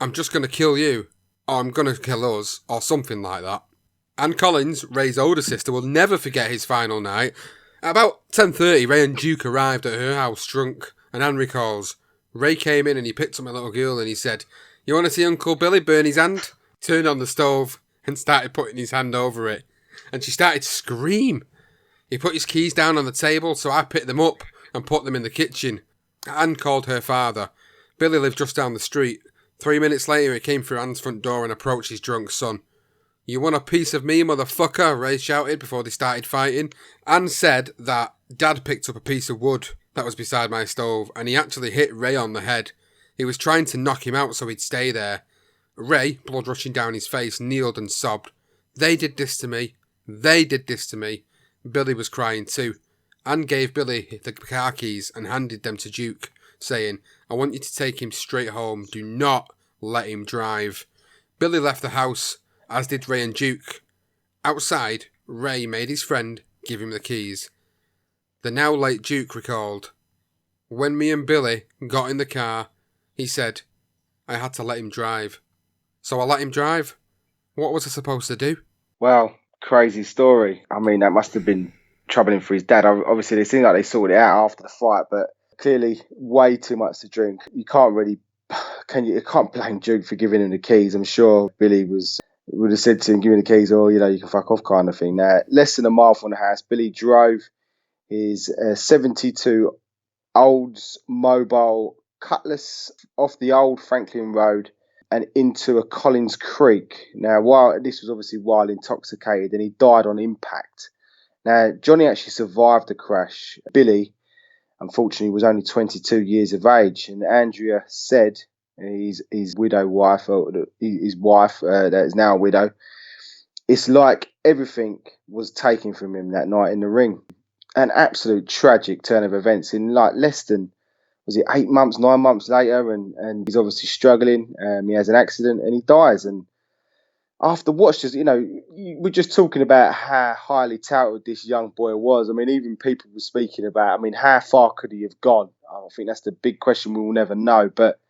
I'm just going to kill you, or I'm going to kill us, or something like that. Ann Collins, Ray's older sister, will never forget his final night. At about 10:30, Ray and Duke arrived at her house drunk, and Ann recalls, Ray came in and he picked up my little girl and he said, You want to see Uncle Billy burn his hand? Turned on the stove and started putting his hand over it. And she started to scream. He put his keys down on the table, so I picked them up and put them in the kitchen. Ann called her father. Billy lived just down the street. 3 minutes later, he came through Ann's front door and approached his drunk son. You want a piece of me, motherfucker? Ray shouted before they started fighting. Ann said that Dad picked up a piece of wood that was beside my stove and he actually hit Ray on the head. He was trying to knock him out so he'd stay there. Ray, blood rushing down his face, kneeled and sobbed. They did this to me. They did this to me. Billy was crying too. Ann gave Billy the car keys and handed them to Duke, saying, I want you to take him straight home. Do not let him drive. Billy left the house, as did Ray and Duke. Outside, Ray made his friend give him the keys. The now late Duke recalled, When me and Billy got in the car, he said, I had to let him drive. So I let him drive. What was I supposed to do? Well, crazy story. I mean, that must have been troubling for his dad. Obviously, they seemed like they sorted it out after the fight, but clearly way too much to drink. You can't blame Duke for giving him the keys. I'm sure Billy would have said to him, give me the keys, or, you can fuck off kind of thing. Now, less than a mile from the house, Billy drove his 72 Oldsmobile Cutlass off the old Franklin Road and into a Collins Creek. Now, this was obviously while intoxicated, and he died on impact. Now, Johnny actually survived the crash. Billy, unfortunately, was only 22 years of age, and Andrea said, his widow wife, or his wife that is now a widow, it's like everything was taken from him that night in the ring. An absolute tragic turn of events in like less than, 9 months later, and he's obviously struggling. He has an accident and he dies. And after we're just talking about how highly touted this young boy was. I mean, even people were speaking about, how far could he have gone? I think that's the big question we will never know. But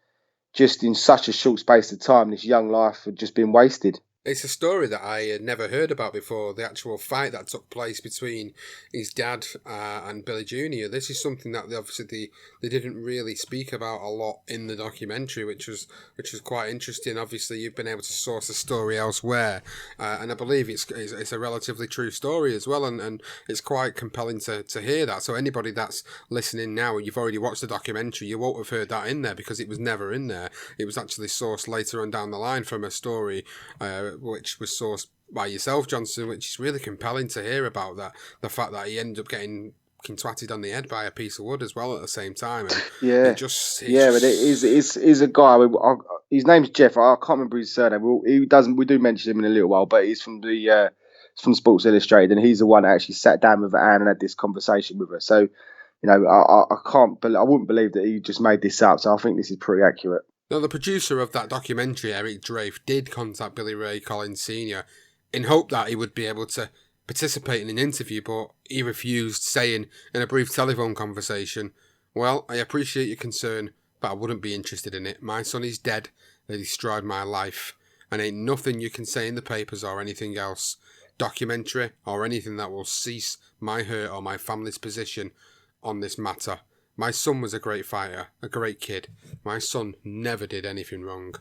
just in such a short space of time, this young life had just been wasted. It's a story that I had never heard about before, the actual fight that took place between his dad and Billy Jr. This is something that they didn't really speak about a lot in the documentary, which was quite interesting. Obviously, you've been able to source the story elsewhere, and I believe it's a relatively true story as well, and it's quite compelling to hear that. So anybody that's listening now and you've already watched the documentary, you won't have heard that in there because it was never in there. It was actually sourced later on down the line from a story which was sourced by yourself, Johnston, which is really compelling to hear about that. The fact that he ended up getting twatted on the head by a piece of wood as well at the same time. And but it is a guy. His name's Jeff. I can't remember his surname. We do mention him in a little while, but he's from from Sports Illustrated, and he's the one that actually sat down with Anne and had this conversation with her. So, I wouldn't believe that he just made this up. So I think this is pretty accurate. Now, the producer of that documentary, Eric Drafe, did contact Billy Ray Collins Sr. in hope that he would be able to participate in an interview, but he refused, saying in a brief telephone conversation, Well, I appreciate your concern, but I wouldn't be interested in it. My son is dead. They destroyed my life, and ain't nothing you can say in the papers or anything else, documentary or anything that will cease my hurt or my family's position on this matter. My son was a great fighter, a great kid. My son never did anything wrong.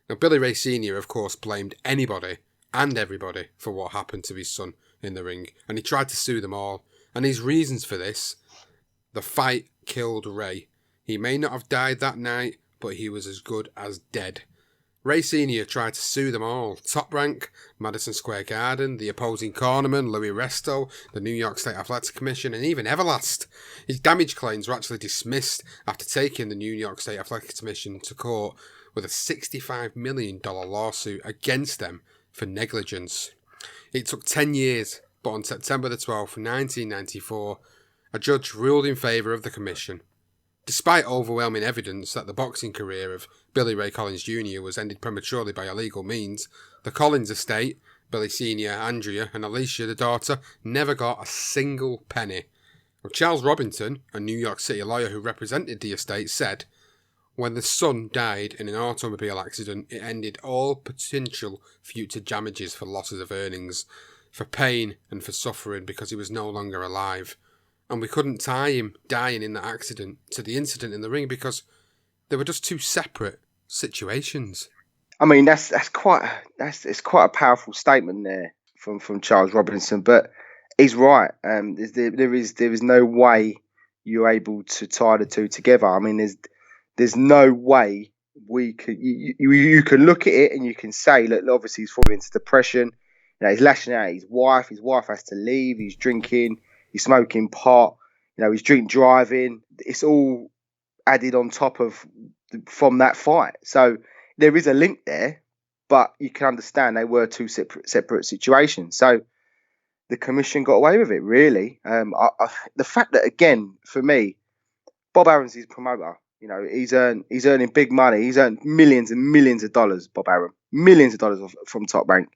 Now, Billy Ray Sr., of course, blamed anybody and everybody for what happened to his son in the ring, and he tried to sue them all. And his reasons for this: the fight killed Ray. He may not have died that night, but he was as good as dead. Ray Sr. tried to sue them all: Top Rank, Madison Square Garden, the opposing cornerman, Luis Resto, the New York State Athletic Commission, and even Everlast. His damage claims were actually dismissed after taking the New York State Athletic Commission to court with a $65 million lawsuit against them for negligence. It took 10 years, but on September the 12th, 1994, a judge ruled in favour of the commission. Despite overwhelming evidence that the boxing career of Billy Ray Collins Jr. was ended prematurely by illegal means, the Collins estate, Billy Sr., Andrea and Alicia, the daughter, never got a single penny. Well, Charles Robinson, a New York City lawyer who represented the estate, said, "When the son died in an automobile accident, it ended all potential future damages for losses of earnings, for pain and for suffering because he was no longer alive. And we couldn't tie him dying in that accident to the incident in the ring because they were just two separate situations." I mean, it's quite a powerful statement there from Charles Robinson, but he's right. There is no way you're able to tie the two together. I mean, there's no way we could. You can look at it and you can say, look, obviously he's falling into depression. You know, he's lashing out at his wife. His wife has to leave. He's drinking. He's smoking pot. You know, he's drink driving. It's all added on top of from that fight. So there is a link there, but you can understand they were two separate situations. So the commission got away with it, really. The fact that, again, for me, Bob Arum's his promoter. You know, he's earning big money. He's earned millions and millions of dollars, Bob Arum. Millions of dollars from Top Rank.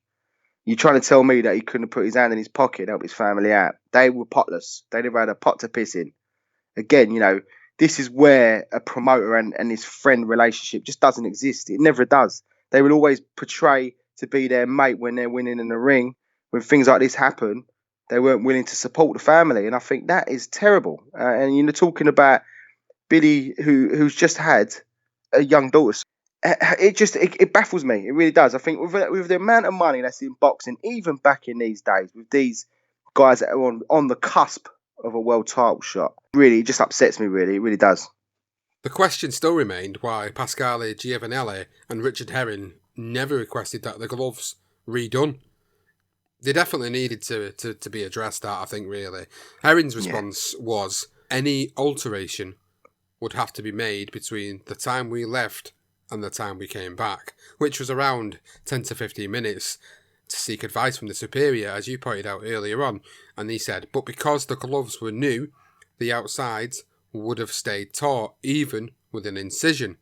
You're trying to tell me that he couldn't put his hand in his pocket and help his family out. They were potless. They never had a pot to piss in. Again, you know, this is where a promoter and his friend relationship just doesn't exist. It never does. They will always portray to be their mate when they're winning in the ring. When things like this happen, they weren't willing to support the family. And I think that is terrible. And you're talking about Billy, who's just had a young daughter. It baffles me. It really does. I think with the amount of money that's in boxing, even back in these days, with these guys that are on the cusp of a world title shot, really, it just upsets me, really. It really does. The question still remained why Pasquale Giovanelli and Richard Herring never requested that the gloves redone. They definitely needed to be addressed, that, I think, really. Herring's response was, any alteration would have to be made between the time we left and the time we came back, which was around 10 to 15 minutes, to seek advice from the superior, as you pointed out earlier on. And he said, but because the gloves were new, the outsides would have stayed taut, even with an incision.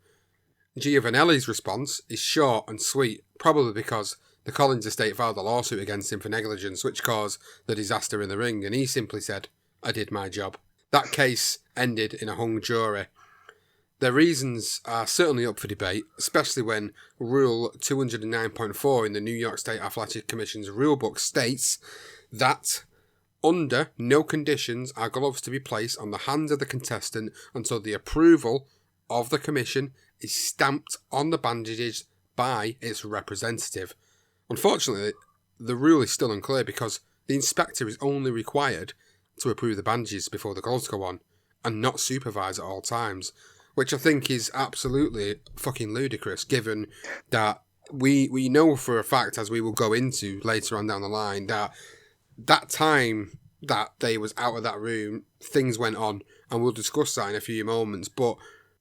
Giovanelli's response is short and sweet, probably because the Collins estate filed a lawsuit against him for negligence, which caused the disaster in the ring, and he simply said, I did my job. That case ended in a hung jury. Their reasons are certainly up for debate, especially when Rule 209.4 in the New York State Athletic Commission's rulebook states that under no conditions are gloves to be placed on the hands of the contestant until the approval of the commission is stamped on the bandages by its representative. Unfortunately, the rule is still unclear because the inspector is only required to approve the bandages before the gloves go on and not supervise at all times, which I think is absolutely fucking ludicrous, given that we know for a fact, as we will go into later on down the line, that time that they was out of that room, things went on, and we'll discuss that in a few moments. But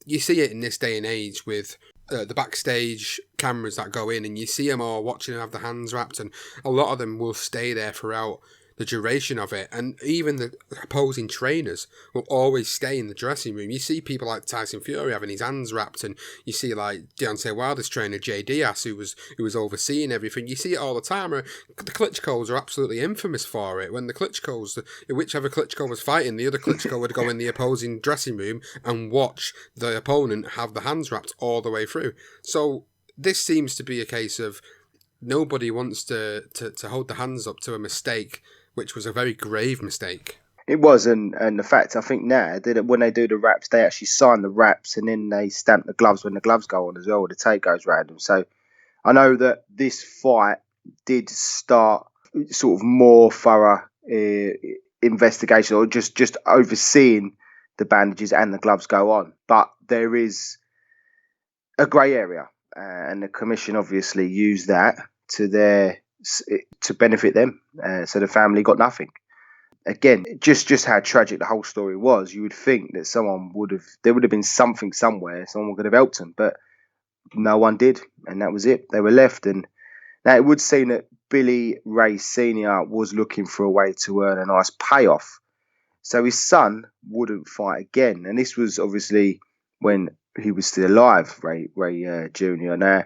you see it in this day and age with the backstage cameras that go in, and you see them all watching them have their hands wrapped, and a lot of them will stay there throughout the duration of it, and even the opposing trainers will always stay in the dressing room. You see people like Tyson Fury having his hands wrapped, and you see like Deontay Wilder's trainer Jay Diaz, who was overseeing everything. You see it all the time. The Klitschko's are absolutely infamous for it. When the Klitschko's, whichever Klitschko was fighting, the other Klitschko would go in the opposing dressing room and watch the opponent have the hands wrapped all the way through. So this seems to be a case of nobody wants to hold the hands up to a mistake, which was a very grave mistake. It was, and the fact, I think now, that when they do the wraps, they actually sign the wraps and then they stamp the gloves when the gloves go on as well, the tape goes round them. So I know that this fight did start sort of more thorough investigation, or just overseeing the bandages and the gloves go on. But there is a grey area, and the commission obviously used that to benefit them. So the family got nothing. Again, just how tragic the whole story was. You would think that there would have been something somewhere, someone could have helped them, but no one did, and that was it. They were left. And now it would seem that Billy Ray Sr. was looking for a way to earn a nice payoff. So his son wouldn't fight again. And this was obviously when he was still alive, Ray Jr. Now,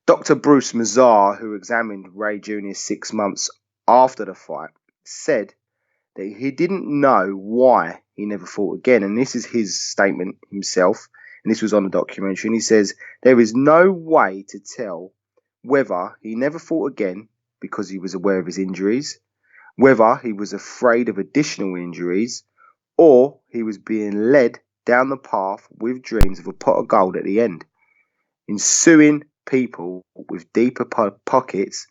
Dr. Bruce Mazar, who examined Ray Jr. 6 months after the fight, said that he didn't know why he never fought again. And this is his statement himself. And this was on the documentary. And he says, there is no way to tell whether he never fought again because he was aware of his injuries, whether he was afraid of additional injuries, or he was being led down the path with dreams of a pot of gold at the end, ensuing people with deeper pockets.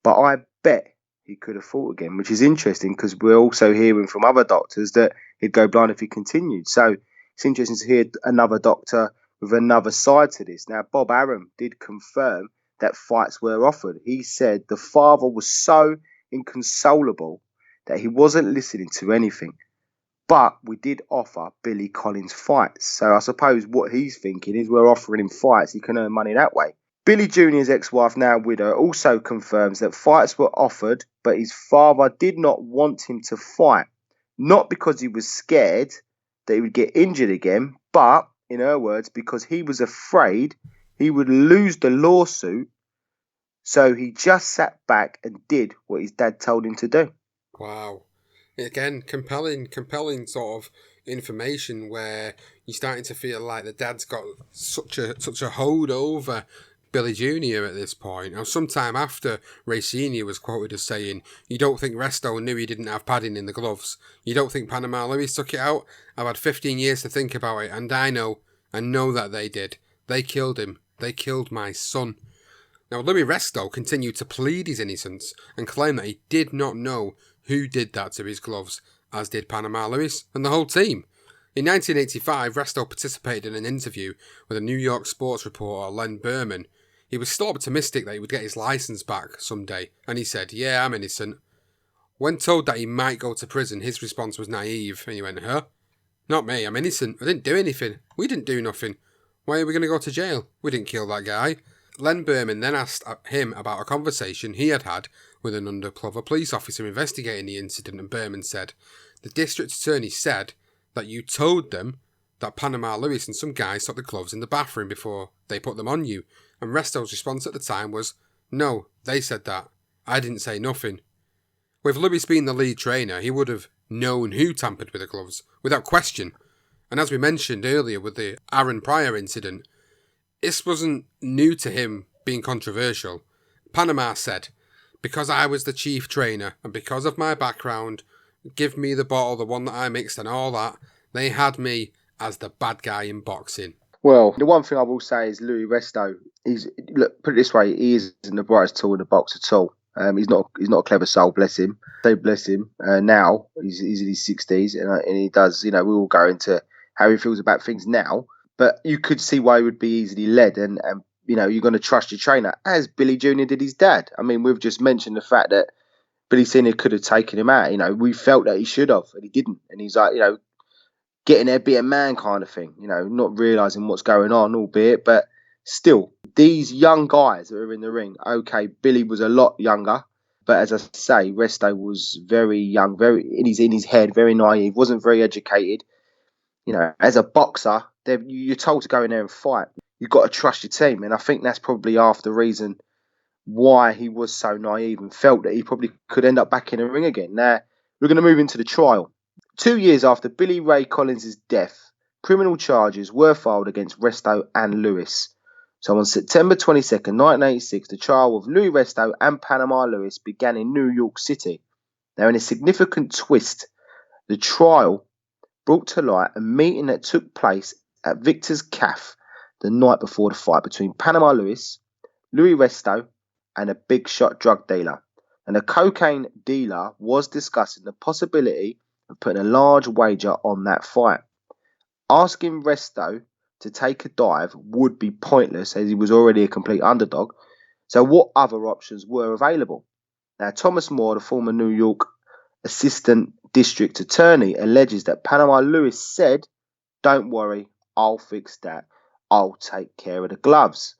But I bet he could have fought again, which is interesting because we're also hearing from other doctors that he'd go blind if he continued. So it's interesting to hear another doctor with another side to this. Now, Bob Arum did confirm that fights were offered. He said the father was so inconsolable that he wasn't listening to anything. But we did offer Billy Collins fights. So I suppose what he's thinking is we're offering him fights. He can earn money that way. Billy Jr.'s ex-wife, now widow, also confirms that fights were offered, but his father did not want him to fight. Not because he was scared that he would get injured again, but, in her words, because he was afraid he would lose the lawsuit. So he just sat back and did what his dad told him to do. Wow. Again, compelling sort of information where you're starting to feel like the dad's got such a hold over Billy Jr. at this point. Now, sometime after, Ray Sr. was quoted as saying, "You don't think Resto knew he didn't have padding in the gloves? You don't think Panama Lewis took it out? I've had 15 years to think about it, and I know that they did. They killed him. They killed my son." Now, Luis Resto continued to plead his innocence and claim that he did not know who did that to his gloves, as did Panama Lewis and the whole team. In 1985, Resto participated in an interview with a New York sports reporter, Len Berman. He was still optimistic that he would get his license back someday, and he said, "Yeah, I'm innocent." When told that he might go to prison, his response was naive, and he went, "Huh? Not me, I'm innocent. I didn't do anything. We didn't do nothing. Why are we going to go to jail? We didn't kill that guy." Len Berman then asked him about a conversation he had with an undercover police officer investigating the incident, and Berman said, "The district attorney said that you told them that Panama Lewis and some guys took the gloves in the bathroom before they put them on you, and Resto's response at the time was, 'No, they said that. I didn't say nothing.'" With Lewis being the lead trainer, he would have known who tampered with the gloves, without question. And as we mentioned earlier with the Aaron Pryor incident, this wasn't new to him being controversial. Panama said, "Because I was the chief trainer, and because of my background, give me the bottle, the one that I mixed and all that, they had me as the bad guy in boxing." Well, the one thing I will say is Luis Resto, put it this way, he isn't the brightest tool in the box at all. He's not a clever soul, bless him. Say bless him. Now he's in his 60s, and he does. We will go into how he feels about things now. But you could see why he would be easily led, and you're going to trust your trainer, as Billy Jr. did his dad. I mean, we've just mentioned the fact that Billy Sr. could have taken him out. We felt that he should have, and he didn't. And he's like, getting there, be a man kind of thing. Not realising what's going on, albeit, but still, these young guys that are in the ring. Okay, Billy was a lot younger, but as I say, Resto was very young, very in his head, very naive, wasn't very educated. As a boxer, you're told to go in there and fight. You've got to trust your team. And I think that's probably half the reason why he was so naive and felt that he probably could end up back in the ring again. Now, we're going to move into the trial. 2 years after Billy Ray Collins' death, criminal charges were filed against Resto and Lewis. So on September 22nd, 1986, the trial of Luis Resto and Panama Lewis began in New York City. Now, in a significant twist, the trial brought to light a meeting that took place at Victor's Cafe the night before the fight between Panama Lewis, Luis Resto, and a big shot drug dealer. And the cocaine dealer was discussing the possibility of putting a large wager on that fight. Asking Resto to take a dive would be pointless, as he was already a complete underdog. So what other options were available? Now, Thomas Moore, the former New York assistant district attorney, alleges that Panama Lewis said, "Don't worry, I'll fix that. I'll take care of the gloves."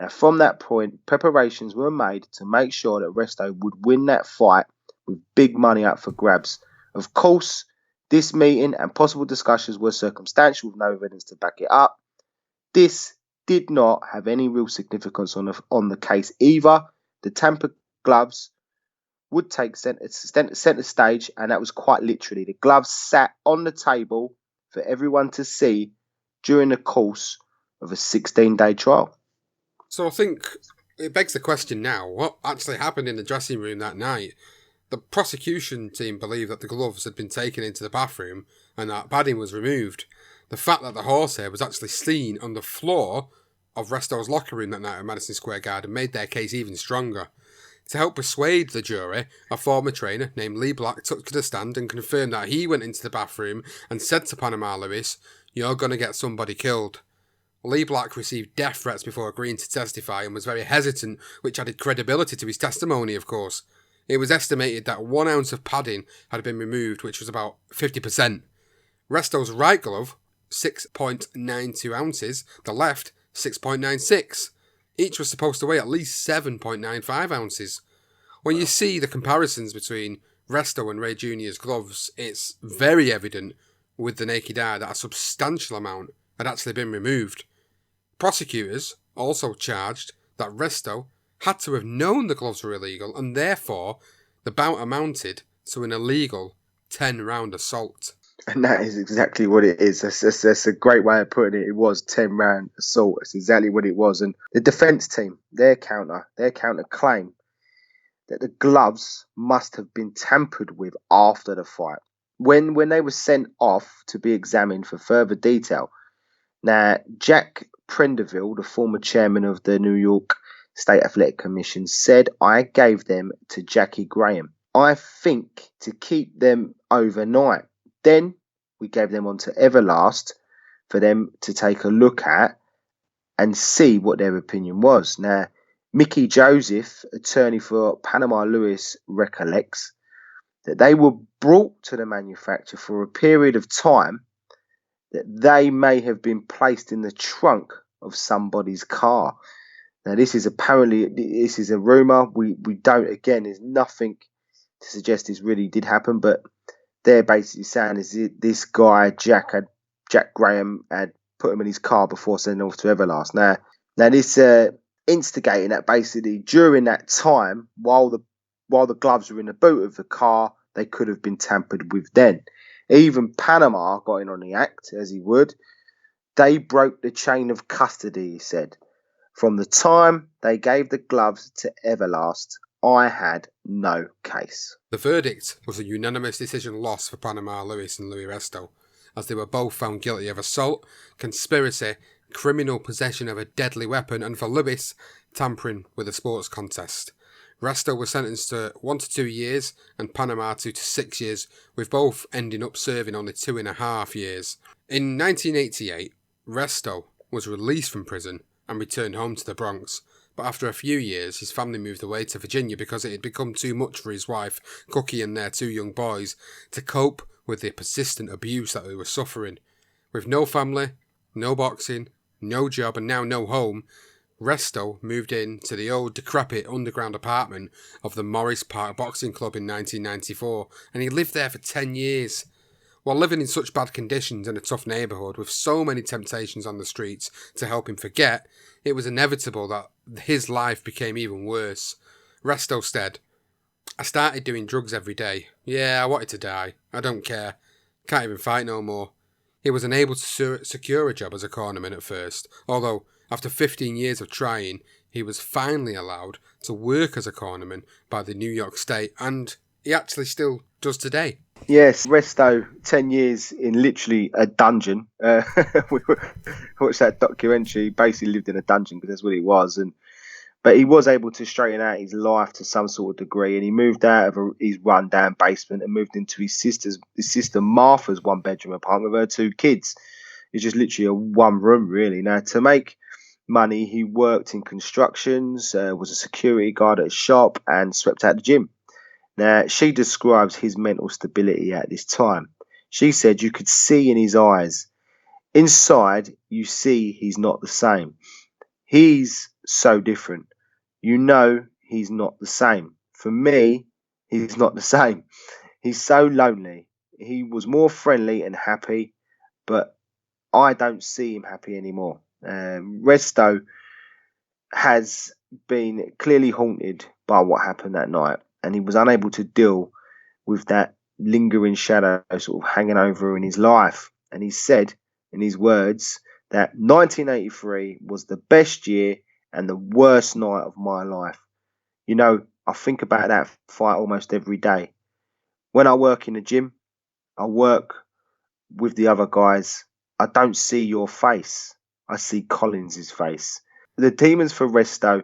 Now, from that point, preparations were made to make sure that Resto would win that fight with big money up for grabs. Of course, This meeting and possible discussions were circumstantial with no evidence to back it up. This did not have any real significance on the case either. The tampered gloves would take centre stage, and that was quite literally. The gloves sat on the table for everyone to see during the course of a 16-day trial. So I think it begs the question now, what actually happened in the dressing room that night? The prosecution team believed that the gloves had been taken into the bathroom and that padding was removed. The fact that the horsehair was actually seen on the floor of Resto's locker room that night at Madison Square Garden made their case even stronger. To help persuade the jury, a former trainer named Lee Black took to the stand and confirmed that he went into the bathroom and said to Panama Lewis, "You're going to get somebody killed." Lee Black received death threats before agreeing to testify and was very hesitant, which added credibility to his testimony, of course. It was estimated that 1 ounce of padding had been removed, which was about 50%. Resto's right glove, 6.92 ounces, the left, 6.96. Each was supposed to weigh at least 7.95 ounces. When you see the comparisons between Resto and Ray Jr.'s gloves, it's very evident with the naked eye that a substantial amount had actually been removed. Prosecutors also charged that Resto had to have known the gloves were illegal, and therefore the bout amounted to an illegal 10-round assault. And that is exactly what it is. That's a great way of putting it. It was 10-round assault. That's exactly what it was. And the defence team, their counter claim that the gloves must have been tampered with after the fight. When they were sent off to be examined for further detail. Now, Jack Prendeville, the former chairman of the New York State Athletic Commission, said, "I gave them to Jackie Graham. I think to keep them overnight. Then we gave them on to Everlast for them to take a look at and see what their opinion was." Now, Mickey Joseph, attorney for Panama Lewis, recollects that they were brought to the manufacturer for a period of time that they may have been placed in the trunk of somebody's car. Now, this is a rumour. We don't, again, there's nothing to suggest this really did happen, but they're basically saying is this guy, Jack Graham, had put him in his car before sending off to Everlast. Now this instigating that basically during that time, while the gloves were in the boot of the car, they could have been tampered with then. Even Panama got in on the act, as he would. They broke the chain of custody, he said. From the time they gave the gloves to Everlast, I had no case. The verdict was a unanimous decision loss for Panama Lewis and Luis Resto, as they were both found guilty of assault, conspiracy, criminal possession of a deadly weapon, and for Lewis, tampering with a sports contest. Resto was sentenced to 1 to 2 years and Panama 2 to 6 years, with both ending up serving only 2.5 years. In 1988, Resto was released from prison and returned home to the Bronx, but after a few years his family moved away to Virginia because it had become too much for his wife, Cookie, and their 2 young boys to cope with the persistent abuse that they were suffering. With no family, no boxing, no job, and now no home, Resto moved in to the old decrepit underground apartment of the Morris Park Boxing Club in 1994, and he lived there for 10 years. While living in such bad conditions in a tough neighbourhood with so many temptations on the streets to help him forget, it was inevitable that his life became even worse. Resto said, "I started doing drugs every day. Yeah, I wanted to die. I don't care. Can't even fight no more." He was unable to secure a job as a cornerman at first, although after 15 years of trying, he was finally allowed to work as a cornerman by the New York State, and he actually still does today. Yes, Resto, 10 years in literally a dungeon. We watched that documentary. He basically lived in a dungeon because that's what it was. But he was able to straighten out his life to some sort of degree, and he moved out of his run-down basement and moved into his sister Martha's 1-bedroom apartment with her 2 kids. It's just literally a one room, really. Now, to make money, he worked in constructions, was a security guard at a shop, and swept out the gym. Now, she describes his mental stability at this time. She said you could see in his eyes. Inside, you see he's not the same. He's so different. You know he's not the same. For me, he's not the same. He's so lonely. he was more friendly and happy, but I don't see him happy anymore. Resto has been clearly haunted by what happened that night, and he was unable to deal with that lingering shadow sort of hanging over in his life. And he said, in his words, that 1983 was the best year and the worst night of my life. You know, I think about that fight almost every day. When I work in the gym, I work with the other guys. I don't see your face. I see Collins's face. The demons for Resto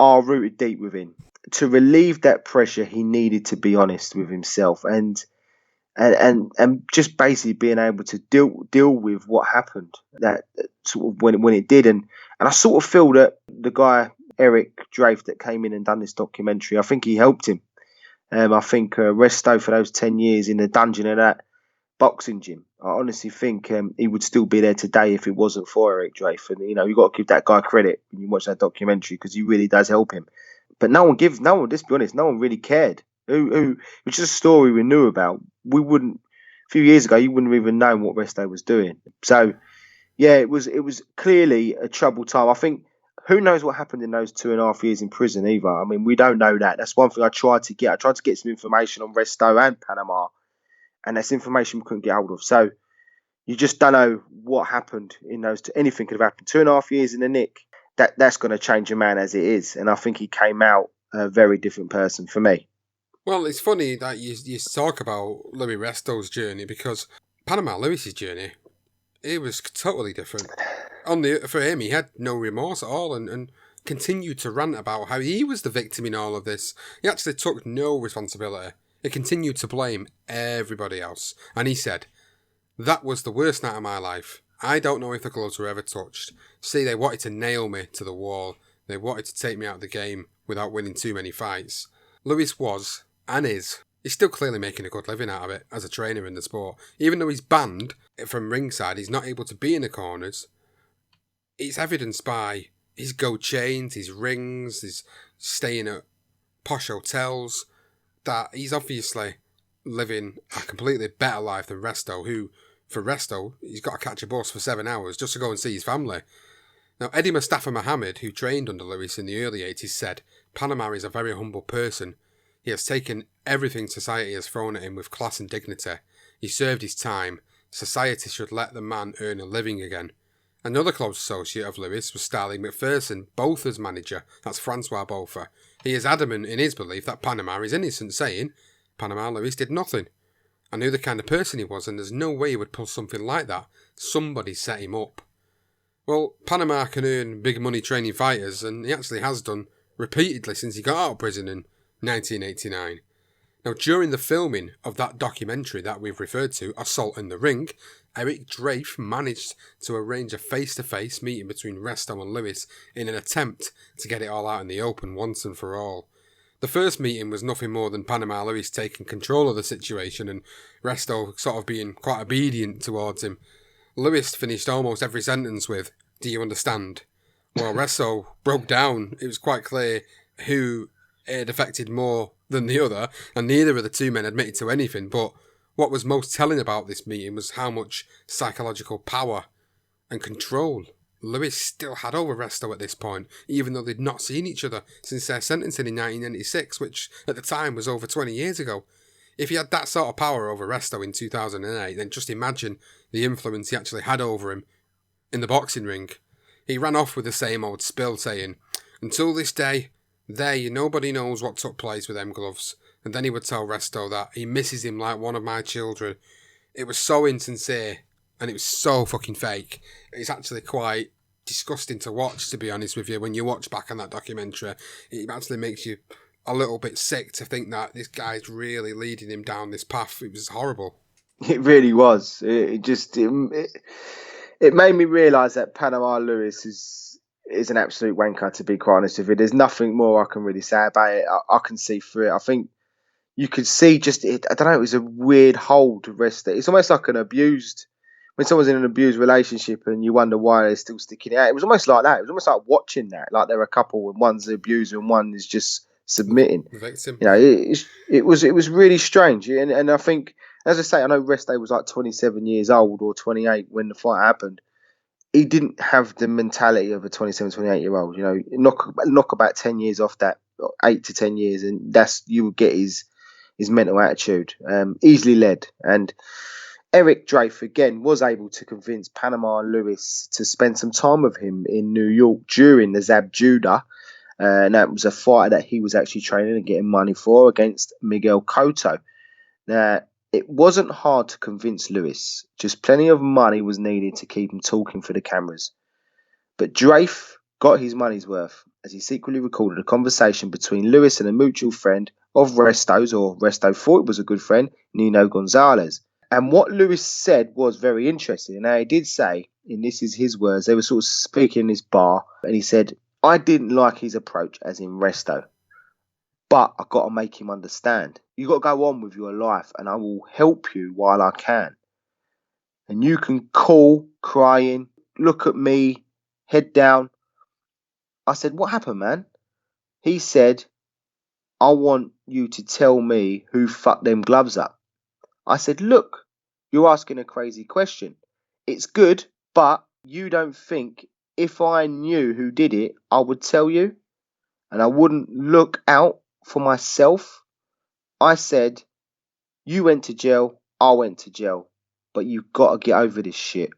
are rooted deep within. To relieve that pressure, he needed to be honest with himself and just basically being able to deal with what happened. That sort of when it did, and I sort of feel that the guy Eric Drafe that came in and done this documentary, I think he helped him. I think Resto for those 10 years in the dungeon of that boxing gym, I honestly think he would still be there today if it wasn't for Eric Drafe. And you know, you got to give that guy credit when you watch that documentary because he really does help him. But let's be honest, no one really cared. Which is a story we knew about. We wouldn't, a few years ago, you wouldn't have even known what Resto was doing. So, yeah, it was clearly a troubled time. I think, who knows what happened in those 2.5 years in prison either. I mean, we don't know that. That's one thing I tried to get. I tried to get some information on Resto and Panama, and that's information we couldn't get hold of. So, you just don't know what happened in those two. Anything could have happened. 2.5 years in the nick, that's going to change a man as it is. And I think he came out a very different person for me. Well, it's funny that you talk about Luis Resto's journey because Panama Lewis's journey, it was totally different. For him, he had no remorse at all and continued to rant about how he was the victim in all of this. He actually took no responsibility. He continued to blame everybody else. And he said, "That was the worst night of my life. I don't know if the gloves were ever touched. See, they wanted to nail me to the wall. They wanted to take me out of the game without winning too many fights." Luis was, and is, he's still clearly making a good living out of it as a trainer in the sport. Even though he's banned from ringside, he's not able to be in the corners. It's evidenced by his gold chains, his rings, his staying at posh hotels, that he's obviously living a completely better life than Resto, who, for Resto, he's got to catch a bus for 7 hours just to go and see his family. Now, Eddie Mustafa Mohammed, who trained under Luis in the early 80s, said, "Panama is a very humble person. He has taken everything society has thrown at him with class and dignity. He served his time. Society should let the man earn a living again." Another close associate of Luis was Starling McPherson, Botha's manager. That's Francois Botha. He is adamant in his belief that Panama is innocent, saying, "Panama Luis did nothing. I knew the kind of person he was, and there's no way he would pull something like that. Somebody set him up." Well, Panama can earn big money training fighters, and he actually has done repeatedly since he got out of prison in 1989. Now, during the filming of that documentary that we've referred to, Assault in the Ring, Eric Drafe managed to arrange a face-to-face meeting between Resto and Lewis in an attempt to get it all out in the open once and for all. The first meeting was nothing more than Panama Lewis taking control of the situation and Resto sort of being quite obedient towards him. Lewis finished almost every sentence with, "Do you understand?" While Resto broke down, it was quite clear who it had affected more than the other, and neither of the two men admitted to anything, but what was most telling about this meeting was how much psychological power and control Lewis still had over Resto at this point, even though they'd not seen each other since their sentencing in 1996, which at the time was over 20 years ago. If he had that sort of power over Resto in 2008, then just imagine the influence he actually had over him in the boxing ring. He ran off with the same old spill saying, "Until this day, nobody knows what took place with them gloves." And then he would tell Resto that he misses him like one of my children. It was so insincere, and it was so fucking fake. It's actually quite disgusting to watch, to be honest with you. When you watch back on that documentary, it actually makes you a little bit sick to think that this guy's really leading him down this path. It was horrible. It really was. It made me realise that Panama Lewis is an absolute wanker, to be quite honest with you. There's nothing more I can really say about it. I can see through it. I think you could see I don't know, it was a weird hold to rest it. It's almost like when someone's in an abused relationship and you wonder why they're still sticking it out. It was almost like that. It was almost like watching that. Like they're a couple and one's the abuser and one is just submitting. The victim. You know, it was really strange. And I think As I say, I know Resto was like 27 years old or 28 when the fight happened. He didn't have the mentality of a 27, 28-year-old. You know, knock about 10 years off that, 8 to 10 years, and that's you would get his mental attitude. Easily led. And Eric Drafe, again, was able to convince Panama and Lewis to spend some time with him in New York during the Zab Judah. And that was a fight that he was actually training and getting money for against Miguel Cotto. Now, it wasn't hard to convince Lewis. Just plenty of money was needed to keep him talking for the cameras. But Drafe got his money's worth as he secretly recorded a conversation between Lewis and a mutual friend of Resto's, or Resto thought it was a good friend, Nino Gonzalez. And what Lewis said was very interesting. Now, he did say, and this is his words, they were sort of speaking in this bar, and he said, I didn't like his approach, as in Resto, but I've got to make him understand. You've got to go on with your life, and I will help you while I can. And you can call, crying, look at me, head down. I said, what happened, man? He said, I want you to tell me who fucked them gloves up. I said, look, you're asking a crazy question. It's good, but you don't think if I knew who did it, I would tell you? And I wouldn't look out for myself? I said, you went to jail, I went to jail, but you've got to get over this shit.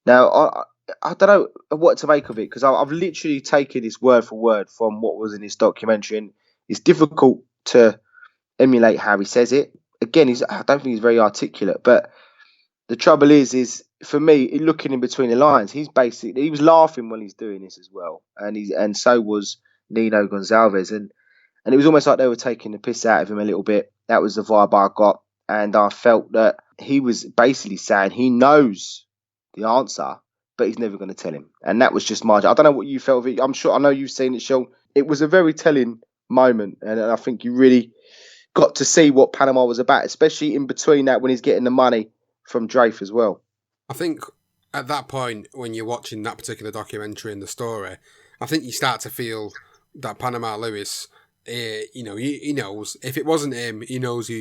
Now, I don't know what to make of it, because I've literally taken this word for word from what was in this documentary, and it's difficult to emulate how he says it. Again, I don't think he's very articulate, but the trouble is for me, looking in between the lines, he was laughing when he's doing this as well, and so was Nino Gonzalez, and it was almost like they were taking the piss out of him a little bit. That was the vibe I got, and I felt that he was basically saying he knows the answer, but he's never going to tell him, and that was just my. I don't know what you felt of it. I know you've seen it, Sean. It was a very telling moment, and I think you really got to see what Panama was about, especially in between that when he's getting the money from Drafe as well. I think at that point, when you're watching that particular documentary and the story, I think you start to feel that Panama Lewis, he knows. If it wasn't him, he knows who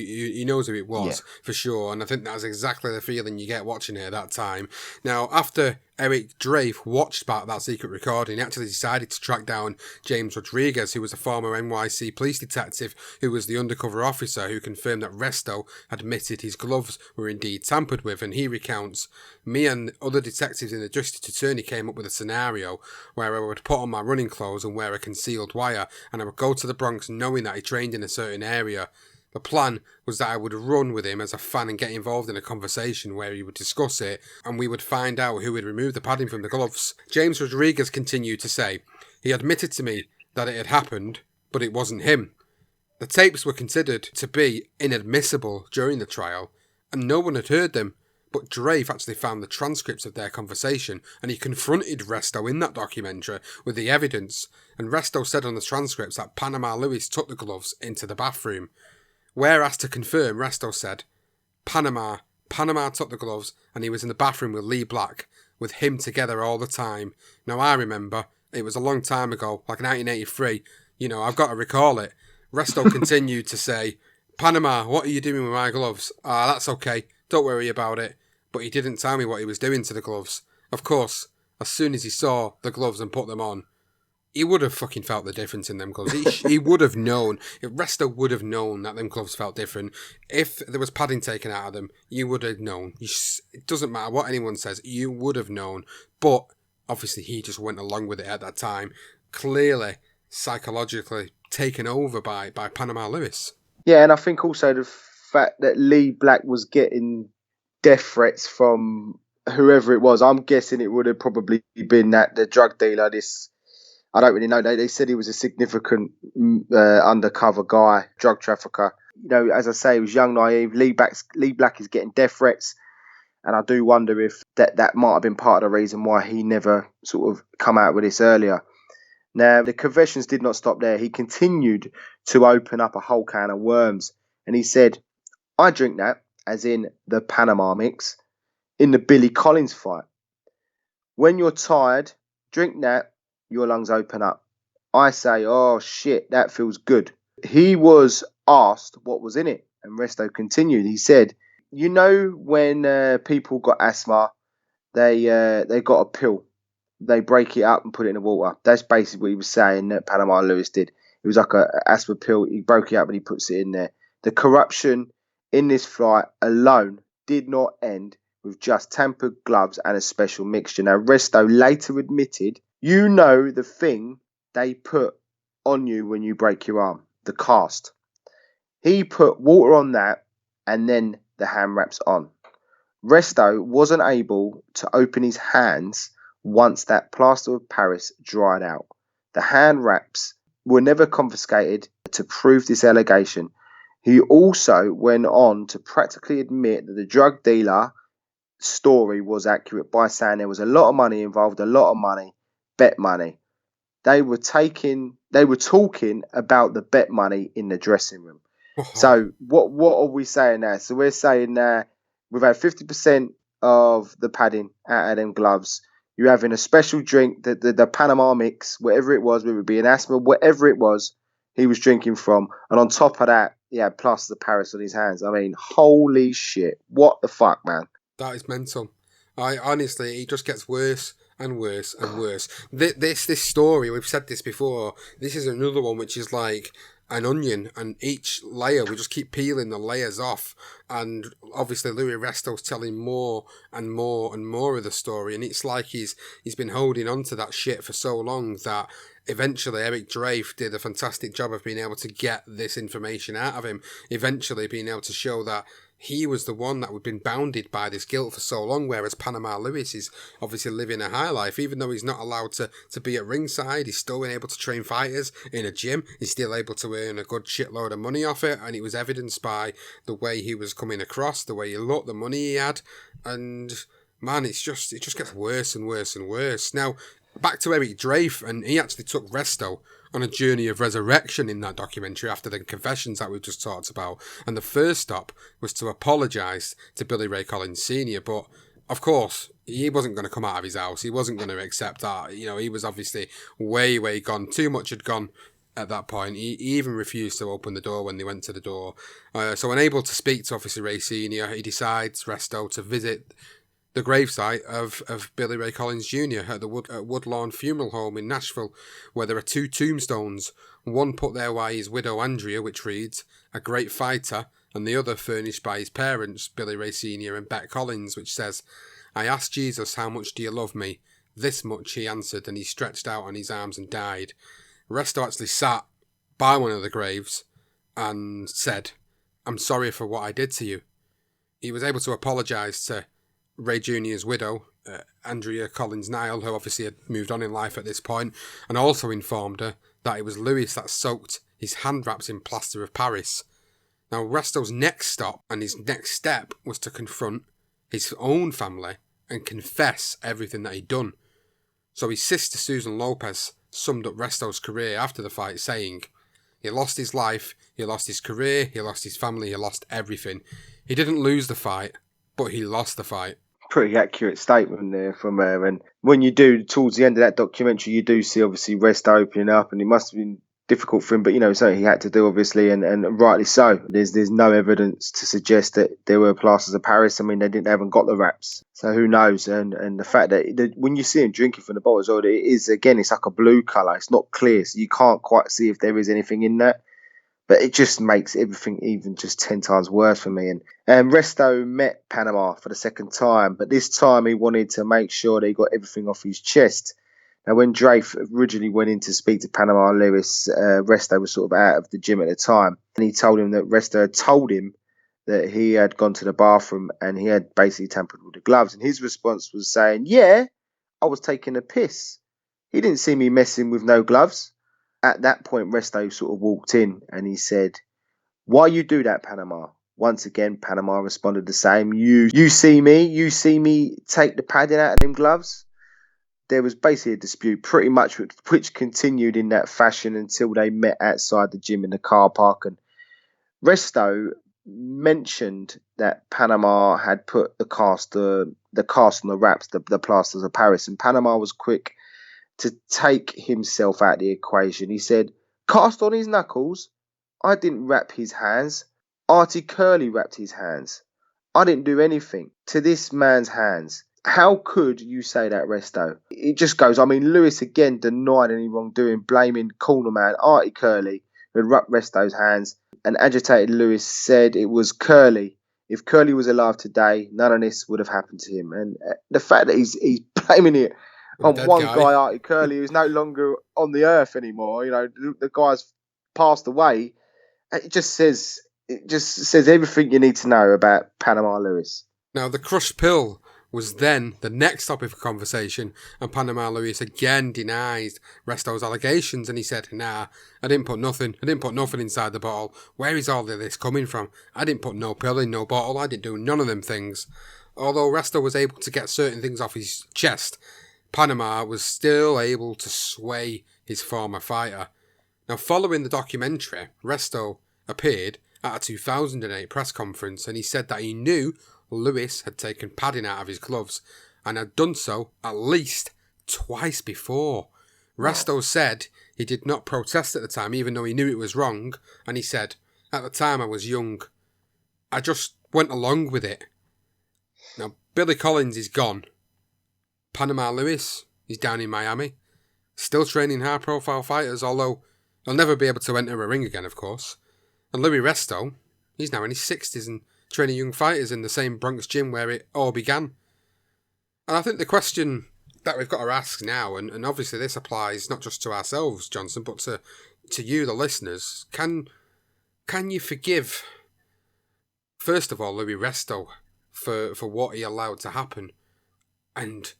it was, for sure. And I think that's exactly the feeling you get watching it at that time. Now, after Eric Drafe watched back that secret recording, he actually decided to track down James Rodriguez, who was a former NYC police detective who was the undercover officer who confirmed that Resto admitted his gloves were indeed tampered with, and he recounts, me and other detectives in the district attorney came up with a scenario where I would put on my running clothes and wear a concealed wire, and I would go to the Bronx knowing that he trained in a certain area. The plan was that I would run with him as a fan and get involved in a conversation where he would discuss it, and we would find out who had removed the padding from the gloves. James Rodriguez continued to say, he admitted to me that it had happened, but it wasn't him. The tapes were considered to be inadmissible during the trial, and no one had heard them, but Drafe actually found the transcripts of their conversation, and he confronted Resto in that documentary with the evidence, and Resto said on the transcripts that Panama Lewis took the gloves into the bathroom. Where asked to confirm, Resto said, Panama took the gloves and he was in the bathroom with Lee Black, with him together all the time. Now I remember, it was a long time ago, like 1983, I've got to recall it. Resto continued to say, Panama, what are you doing with my gloves? That's okay, don't worry about it. But he didn't tell me what he was doing to the gloves. Of course, as soon as he saw the gloves and put them on, he would have fucking felt the difference in them gloves. He would have known. Resto would have known that them gloves felt different. If there was padding taken out of them, you would have known. It doesn't matter what anyone says, you would have known. But obviously he just went along with it at that time. Clearly, psychologically taken over by Panama Lewis. Yeah, and I think also the fact that Lee Black was getting death threats from whoever it was. I'm guessing it would have probably been the drug dealer, I don't really know. They said he was a significant undercover guy, drug trafficker. As I say, he was young, naive. Lee Black is getting death threats. And I do wonder if that might have been part of the reason why he never sort of come out with this earlier. Now, the confessions did not stop there. He continued to open up a whole can of worms. And he said, I drink that, as in the Panama mix, in the Billy Collins fight. When you're tired, drink that. Your lungs open up. I say, oh shit, that feels good. He was asked what was in it, and Resto continued. He said, you know when people got asthma, they got a pill. They break it up and put it in the water. That's basically what he was saying that Panama Lewis did. It was like a asthma pill. He broke it up and he puts it in there. The corruption in this flight alone did not end with just tampered gloves and a special mixture. Now, Resto later admitted, you know the thing they put on you when you break your arm, the cast. He put water on that and then the hand wraps on. Resto wasn't able to open his hands once that plaster of Paris dried out. The hand wraps were never confiscated to prove this allegation. He also went on to practically admit that the drug dealer story was accurate by saying there was a lot of money involved, a lot of money, bet money. They were talking about the bet money in the dressing room. So what are we saying now? So we're saying that we've had 50% of the padding out of them gloves. You're having a special drink, the Panama mix, whatever it was, whether it be an asthma, whatever it was, he was drinking from. And on top of that, he had plasters of Paris on his hands. I mean, holy shit. What the fuck, man? That is mental. Honestly, it just gets worse and worse and worse. This story, we've said this before, this is another one which is like an onion, and each layer, we just keep peeling the layers off, and obviously Luis Resto's telling more and more and more of the story, and it's like he's been holding on to that shit for so long that eventually Eric Drafe did a fantastic job of being able to get this information out of him, eventually being able to show that he was the one that had been bounded by this guilt for so long, whereas Panama Lewis is obviously living a high life. Even though he's not allowed to be at ringside, he's still been able to train fighters in a gym. He's still able to earn a good shitload of money off it, and it was evidenced by the way he was coming across, the way he looked, the money he had, and man, it just gets worse and worse and worse. Now, back to Eric Drafe, and he actually took Resto on a journey of resurrection in that documentary after the confessions that we've just talked about. And the first stop was to apologise to Billy Ray Collins Sr., but of course, he wasn't going to come out of his house. He wasn't going to accept that. You know, he was obviously way, way gone. Too much had gone at that point. He even refused to open the door when they went to the door. So unable to speak to Officer Ray Sr., he decides, Resto, to visit the gravesite of Billy Ray Collins Jr. at the Woodlawn Funeral Home in Nashville, where there are two tombstones, one put there by his widow Andrea, which reads, "A great fighter," and the other furnished by his parents, Billy Ray Sr. and Bet Collins, which says, "I asked Jesus, how much do you love me? This much," he answered, and he stretched out on his arms and died. Resto actually sat by one of the graves and said, "I'm sorry for what I did to you." He was able to apologise to Ray Jr.'s widow, Andrea Collins Nile, who obviously had moved on in life at this point, and also informed her that it was Lewis that soaked his hand wraps in plaster of Paris. Now, Resto's next stop and his next step was to confront his own family and confess everything that he'd done. So his sister Susan Lopez summed up Resto's career after the fight, saying, "He lost his life, he lost his career, he lost his family, he lost everything. He didn't lose the fight, but he lost the fight." Pretty accurate statement there from her. And when you do, towards the end of that documentary, you do see obviously Resto opening up, and it must have been difficult for him, but you know, something he had to do obviously, and rightly so. There's no evidence to suggest that there were plasters of Paris. I mean, they haven't got the wraps, so who knows? And the fact that when you see him drinking from the bottle as well, it is, again, it's like a blue colour. It's not clear, so you can't quite see if there is anything in that. But it just makes everything even just 10 times worse for me. And Resto met Panama for the second time, but this time he wanted to make sure that he got everything off his chest. Now, when Drafe originally went in to speak to Panama Lewis, Resto was sort of out of the gym at the time. And he told him that Resto had told him that he had gone to the bathroom and he had basically tampered with the gloves. And his response was saying, "Yeah, I was taking a piss. He didn't see me messing with no gloves." At that point, Resto sort of walked in and he said, "Why you do that, Panama?" Once again, Panama responded the same. You see me take the padding out of them gloves?" There was basically a dispute, pretty much, which continued in that fashion until they met outside the gym in the car park. And Resto mentioned that Panama had put the cast on the wraps, the plasters of Paris, and Panama was quick to take himself out of the equation. He said, "Cast on his knuckles? I didn't wrap his hands. Artie Curley wrapped his hands. I didn't do anything to this man's hands. How could you say that, Resto? It just goes. I mean, Lewis again denied any wrongdoing, blaming cornerman Artie Curley, who had rubbed Resto's hands. And agitated Lewis said it was Curley. If Curley was alive today, none of this would have happened to him. And the fact that he's blaming it on one guy, Artie Curley, who's no longer on the earth anymore, the guy's passed away. It just says everything you need to know about Panama Lewis. Now, the crushed pill was then the next topic of conversation, and Panama Lewis again denies Resto's allegations, and he said, "Nah, I didn't put nothing inside the bottle. Where is all of this coming from? I didn't put no pill in no bottle. I didn't do none of them things." Although Resto was able to get certain things off his chest, Panama was still able to sway his former fighter. Now, following the documentary, Resto appeared at a 2008 press conference, and he said that he knew Lewis had taken padding out of his gloves and had done so at least twice before. Resto said he did not protest at the time, even though he knew it was wrong, and he said, "At the time I was young. I just went along with it." Now, Billy Collins is gone. Panama Lewis is down in Miami, still training high-profile fighters, although he'll never be able to enter a ring again, of course. And Luis Resto, he's now in his 60s and training young fighters in the same Bronx gym where it all began. And I think the question that we've got to ask now, and obviously this applies not just to ourselves, Johnston, but to you, the listeners, can you forgive, first of all, Luis Resto for what he allowed to happen? And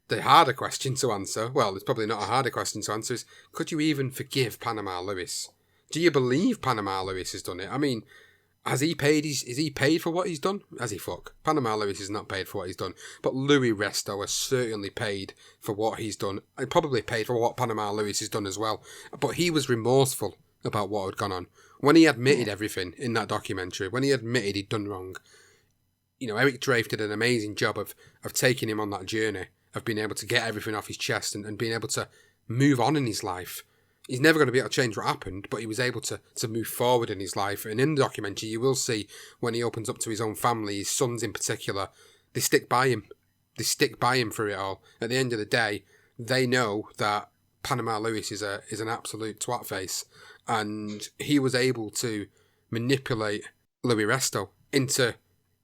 the harder question to answer, well, it's probably not a harder question to answer, is could you even forgive Panama Lewis? Do you believe Panama Lewis has done it? I mean, is he paid for what he's done? Has he fuck? Panama Lewis is not paid for what he's done. But Luis Resto has certainly paid for what he's done. And probably paid for what Panama Lewis has done as well. But he was remorseful about what had gone on. When he admitted everything in that documentary, when he admitted he'd done wrong, Eric Drafe did an amazing job of taking him on that journey, of being able to get everything off his chest and being able to move on in his life. He's never going to be able to change what happened, but he was able to move forward in his life. And in the documentary, you will see when he opens up to his own family, his sons in particular, they stick by him. They stick by him through it all. At the end of the day, they know that Panama Lewis is an absolute twat face. And he was able to manipulate Luis Resto into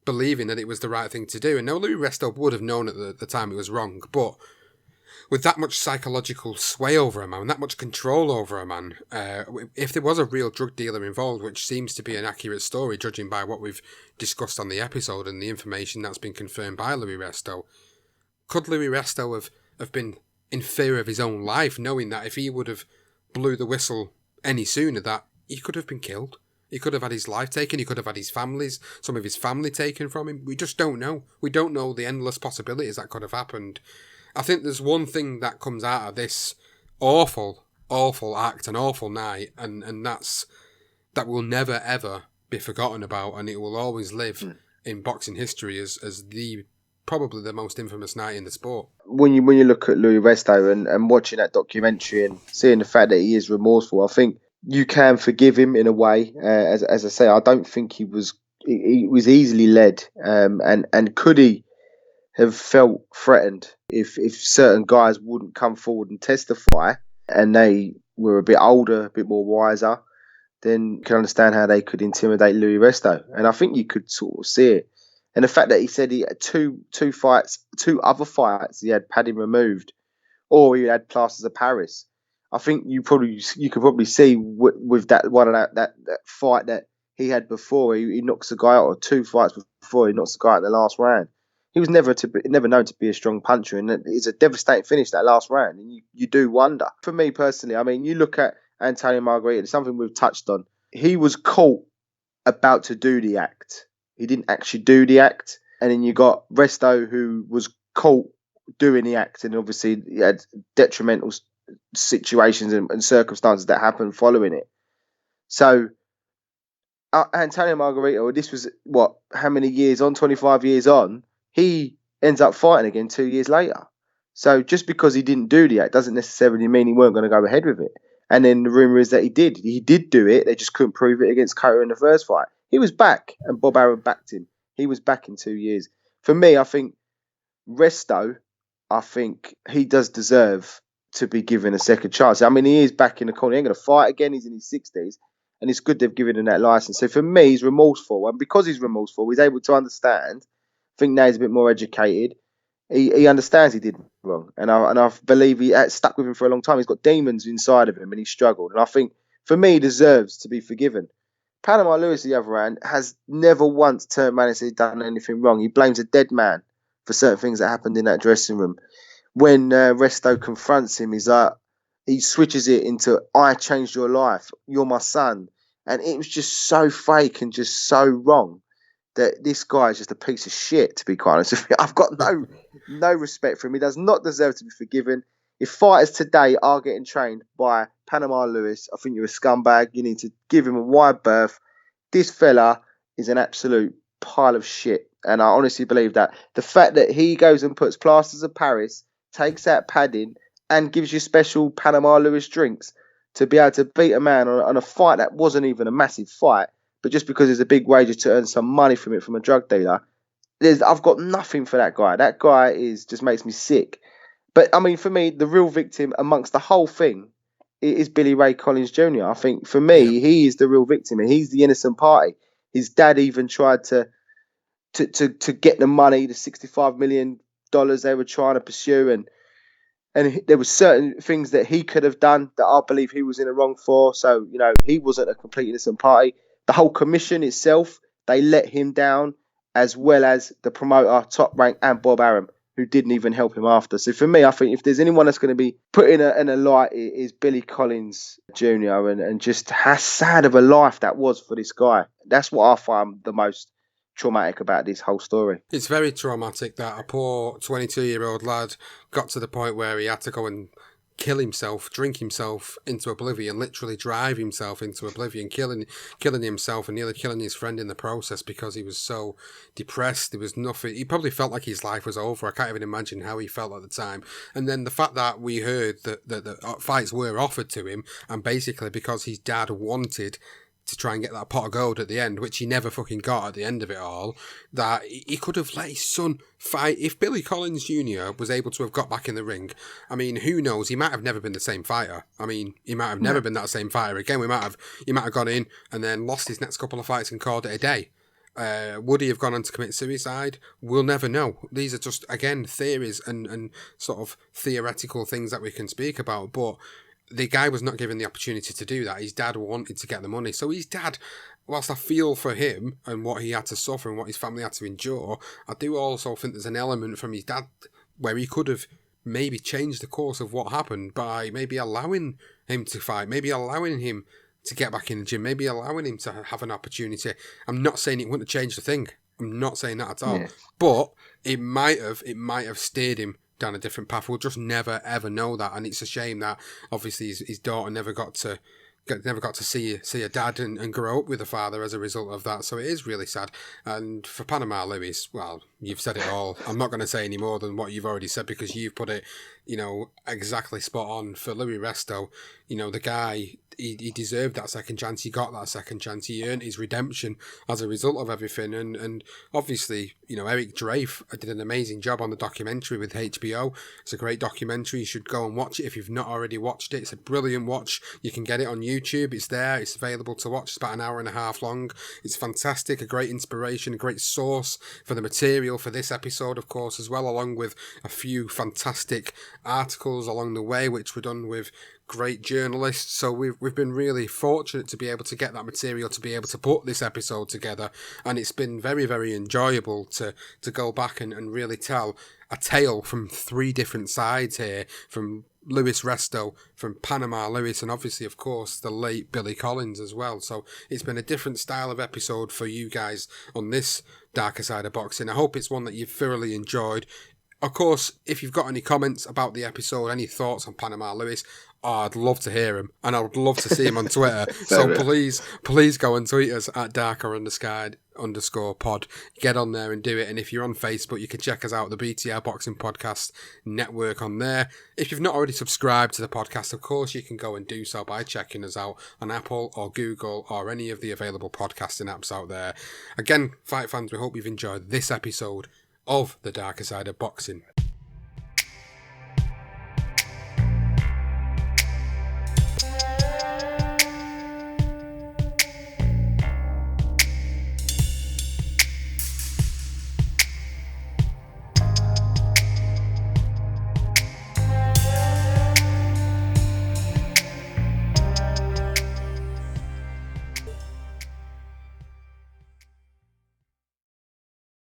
believing that it was the right thing to do. And now Luis Resto would have known at the time it was wrong, but with that much psychological sway over a man, that much control over a man, if there was a real drug dealer involved, which seems to be an accurate story, judging by what we've discussed on the episode and the information that's been confirmed by Luis Resto, could Luis Resto have been in fear of his own life, knowing that if he would have blew the whistle any sooner, that he could have been killed? He could have had his life taken, he could have had some of his family taken from him. We just don't know. We don't know the endless possibilities that could have happened. I think there's one thing that comes out of this awful, awful act, an awful night, and that will never, ever be forgotten about, and it will always live in boxing history as probably the most infamous night in the sport. When you look at Luis Resto and watching that documentary and seeing the fact that he is remorseful, I think you can forgive him in a way. As I say, I don't think he was easily led, and could he have felt threatened if certain guys wouldn't come forward and testify, and they were a bit older, a bit more wiser, then you can understand how they could intimidate Luis Resto. And I think you could sort of see it. And the fact that he said he had two other fights, he had padding removed, or he had plasters of Paris. I think you could probably see with that one of that fight that he had before, he knocks a guy out, or two fights before he knocks a guy out in the last round. He was never known to be a strong puncher, and it's a devastating finish that last round. And you do wonder. For me personally, I mean, you look at Antonio Margarita, something we've touched on. He was caught about to do the act. He didn't actually do the act, and then you got Resto, who was caught doing the act, and obviously he had detrimental situations and circumstances that happened following it. So Antonio Margarita, this was how many years on? 25 years on. He ends up fighting again 2 years later. So just because he didn't do the act doesn't necessarily mean he weren't going to go ahead with it. And then the rumour is that he did. He did do it. They just couldn't prove it against Cotto in the first fight. He was back, and Bob Arum backed him. He was back in 2 years. For me, I think Resto, I think he does deserve to be given a second chance. I mean, he is back in the corner. He ain't going to fight again. He's in his 60s. And it's good they've given him that license. So for me, he's remorseful. And because he's remorseful, he's able to understand. I think now he's a bit more educated. He understands he did wrong. And I believe he stuck with him for a long time. He's got demons inside of him and he struggled. And I think, for me, he deserves to be forgiven. Panama Lewis, on the other hand, has never once turned around and said he's done anything wrong. He blames a dead man for certain things that happened in that dressing room. When Resto confronts him, he switches it into, I changed your life, you're my son. And it was just so fake and just so wrong that this guy is just a piece of shit, to be quite honest with you. I've got no respect for him. He does not deserve to be forgiven. If fighters today are getting trained by Panama Lewis, I think you're a scumbag. You need to give him a wide berth. This fella is an absolute pile of shit. And I honestly believe that. The fact that he goes and puts plasters of Paris, takes out padding, and gives you special Panama Lewis drinks to be able to beat a man on a fight that wasn't even a massive fight, but just because there's a big wager to earn some money from it from a drug dealer, I've got nothing for that guy. That guy just makes me sick. But, I mean, for me, the real victim amongst the whole thing is Billy Ray Collins Jr. I think, for me, he is the real victim, and he's the innocent party. His dad even tried to get the money, the $65 million they were trying to pursue, and there were certain things that he could have done that I believe he was in the wrong for. So, he wasn't a complete innocent party. The whole commission itself, they let him down, as well as the promoter, Top Rank, and Bob Arum, who didn't even help him after. So for me, I think if there's anyone that's going to be put in a light, it is Billy Collins Jr. and just how sad of a life that was for this guy. That's what I find the most traumatic about this whole story. It's very traumatic that a poor 22-year-old lad got to the point where he had to go and kill himself, drink himself into oblivion, literally drive himself into oblivion, killing himself and nearly killing his friend in the process because he was so depressed. There was nothing. He probably felt like his life was over. I can't even imagine how he felt at the time. And then the fact that we heard that the fights were offered to him, and basically because his dad wanted to try and get that pot of gold at the end, which he never fucking got at the end of it all, that he could have let his son fight. If Billy Collins Jr. was able to have got back in the ring, I mean, who knows? He might have never been the same fighter. I mean, he might have never been that same fighter again. He might have gone in and then lost his next couple of fights and called it a day. Would he have gone on to commit suicide? We'll never know. These are just, again, theories and sort of theoretical things that we can speak about, but the guy was not given the opportunity to do that. His dad wanted to get the money. So his dad, whilst I feel for him and what he had to suffer and what his family had to endure, I do also think there's an element from his dad where he could have maybe changed the course of what happened by maybe allowing him to fight, maybe allowing him to get back in the gym, maybe allowing him to have an opportunity. I'm not saying it wouldn't have changed a thing. I'm not saying that at all. Yeah. But it might have steered him down a different path. We'll just never ever know that, and it's a shame that obviously his daughter never got to see a dad and grow up with a father as a result of that. So it is really sad. And for Panama Lewis, well, you've said it all. I'm not going to say any more than what you've already said because you've put it, exactly spot on. For Luis Resto, the guy, he deserved that second chance. He got that second chance. He earned his redemption as a result of everything. And obviously, Eric Drafe did an amazing job on the documentary with HBO. It's a great documentary. You should go and watch it if you've not already watched it. It's a brilliant watch. You can get it on YouTube. It's there. It's available to watch. It's about an hour and a half long. It's fantastic. A great inspiration, a great source for the material for this episode, of course, as well, along with a few fantastic articles along the way, which were done with great journalists. So we've been really fortunate to be able to get that material, to be able to put this episode together, and it's been very, very enjoyable to go back and really tell a tale from three different sides here, from Luis Resto, from Panama Lewis, and obviously, of course, the late Billy Collins as well. So it's been a different style of episode for you guys on this darker side of boxing. I hope it's one that you've thoroughly enjoyed. Of course, if you've got any comments about the episode, any thoughts on Panama Lewis, I'd love to hear them, and I would love to see him on Twitter. So please go and tweet us at darker_pod. Get on there and do it. And if you're on Facebook, you can check us out, the BTR Boxing Podcast Network on there. If you've not already subscribed to the podcast, of course, you can go and do so by checking us out on Apple or Google or any of the available podcasting apps out there. Again, fight fans, we hope you've enjoyed this episode of The Darker Side of Boxing.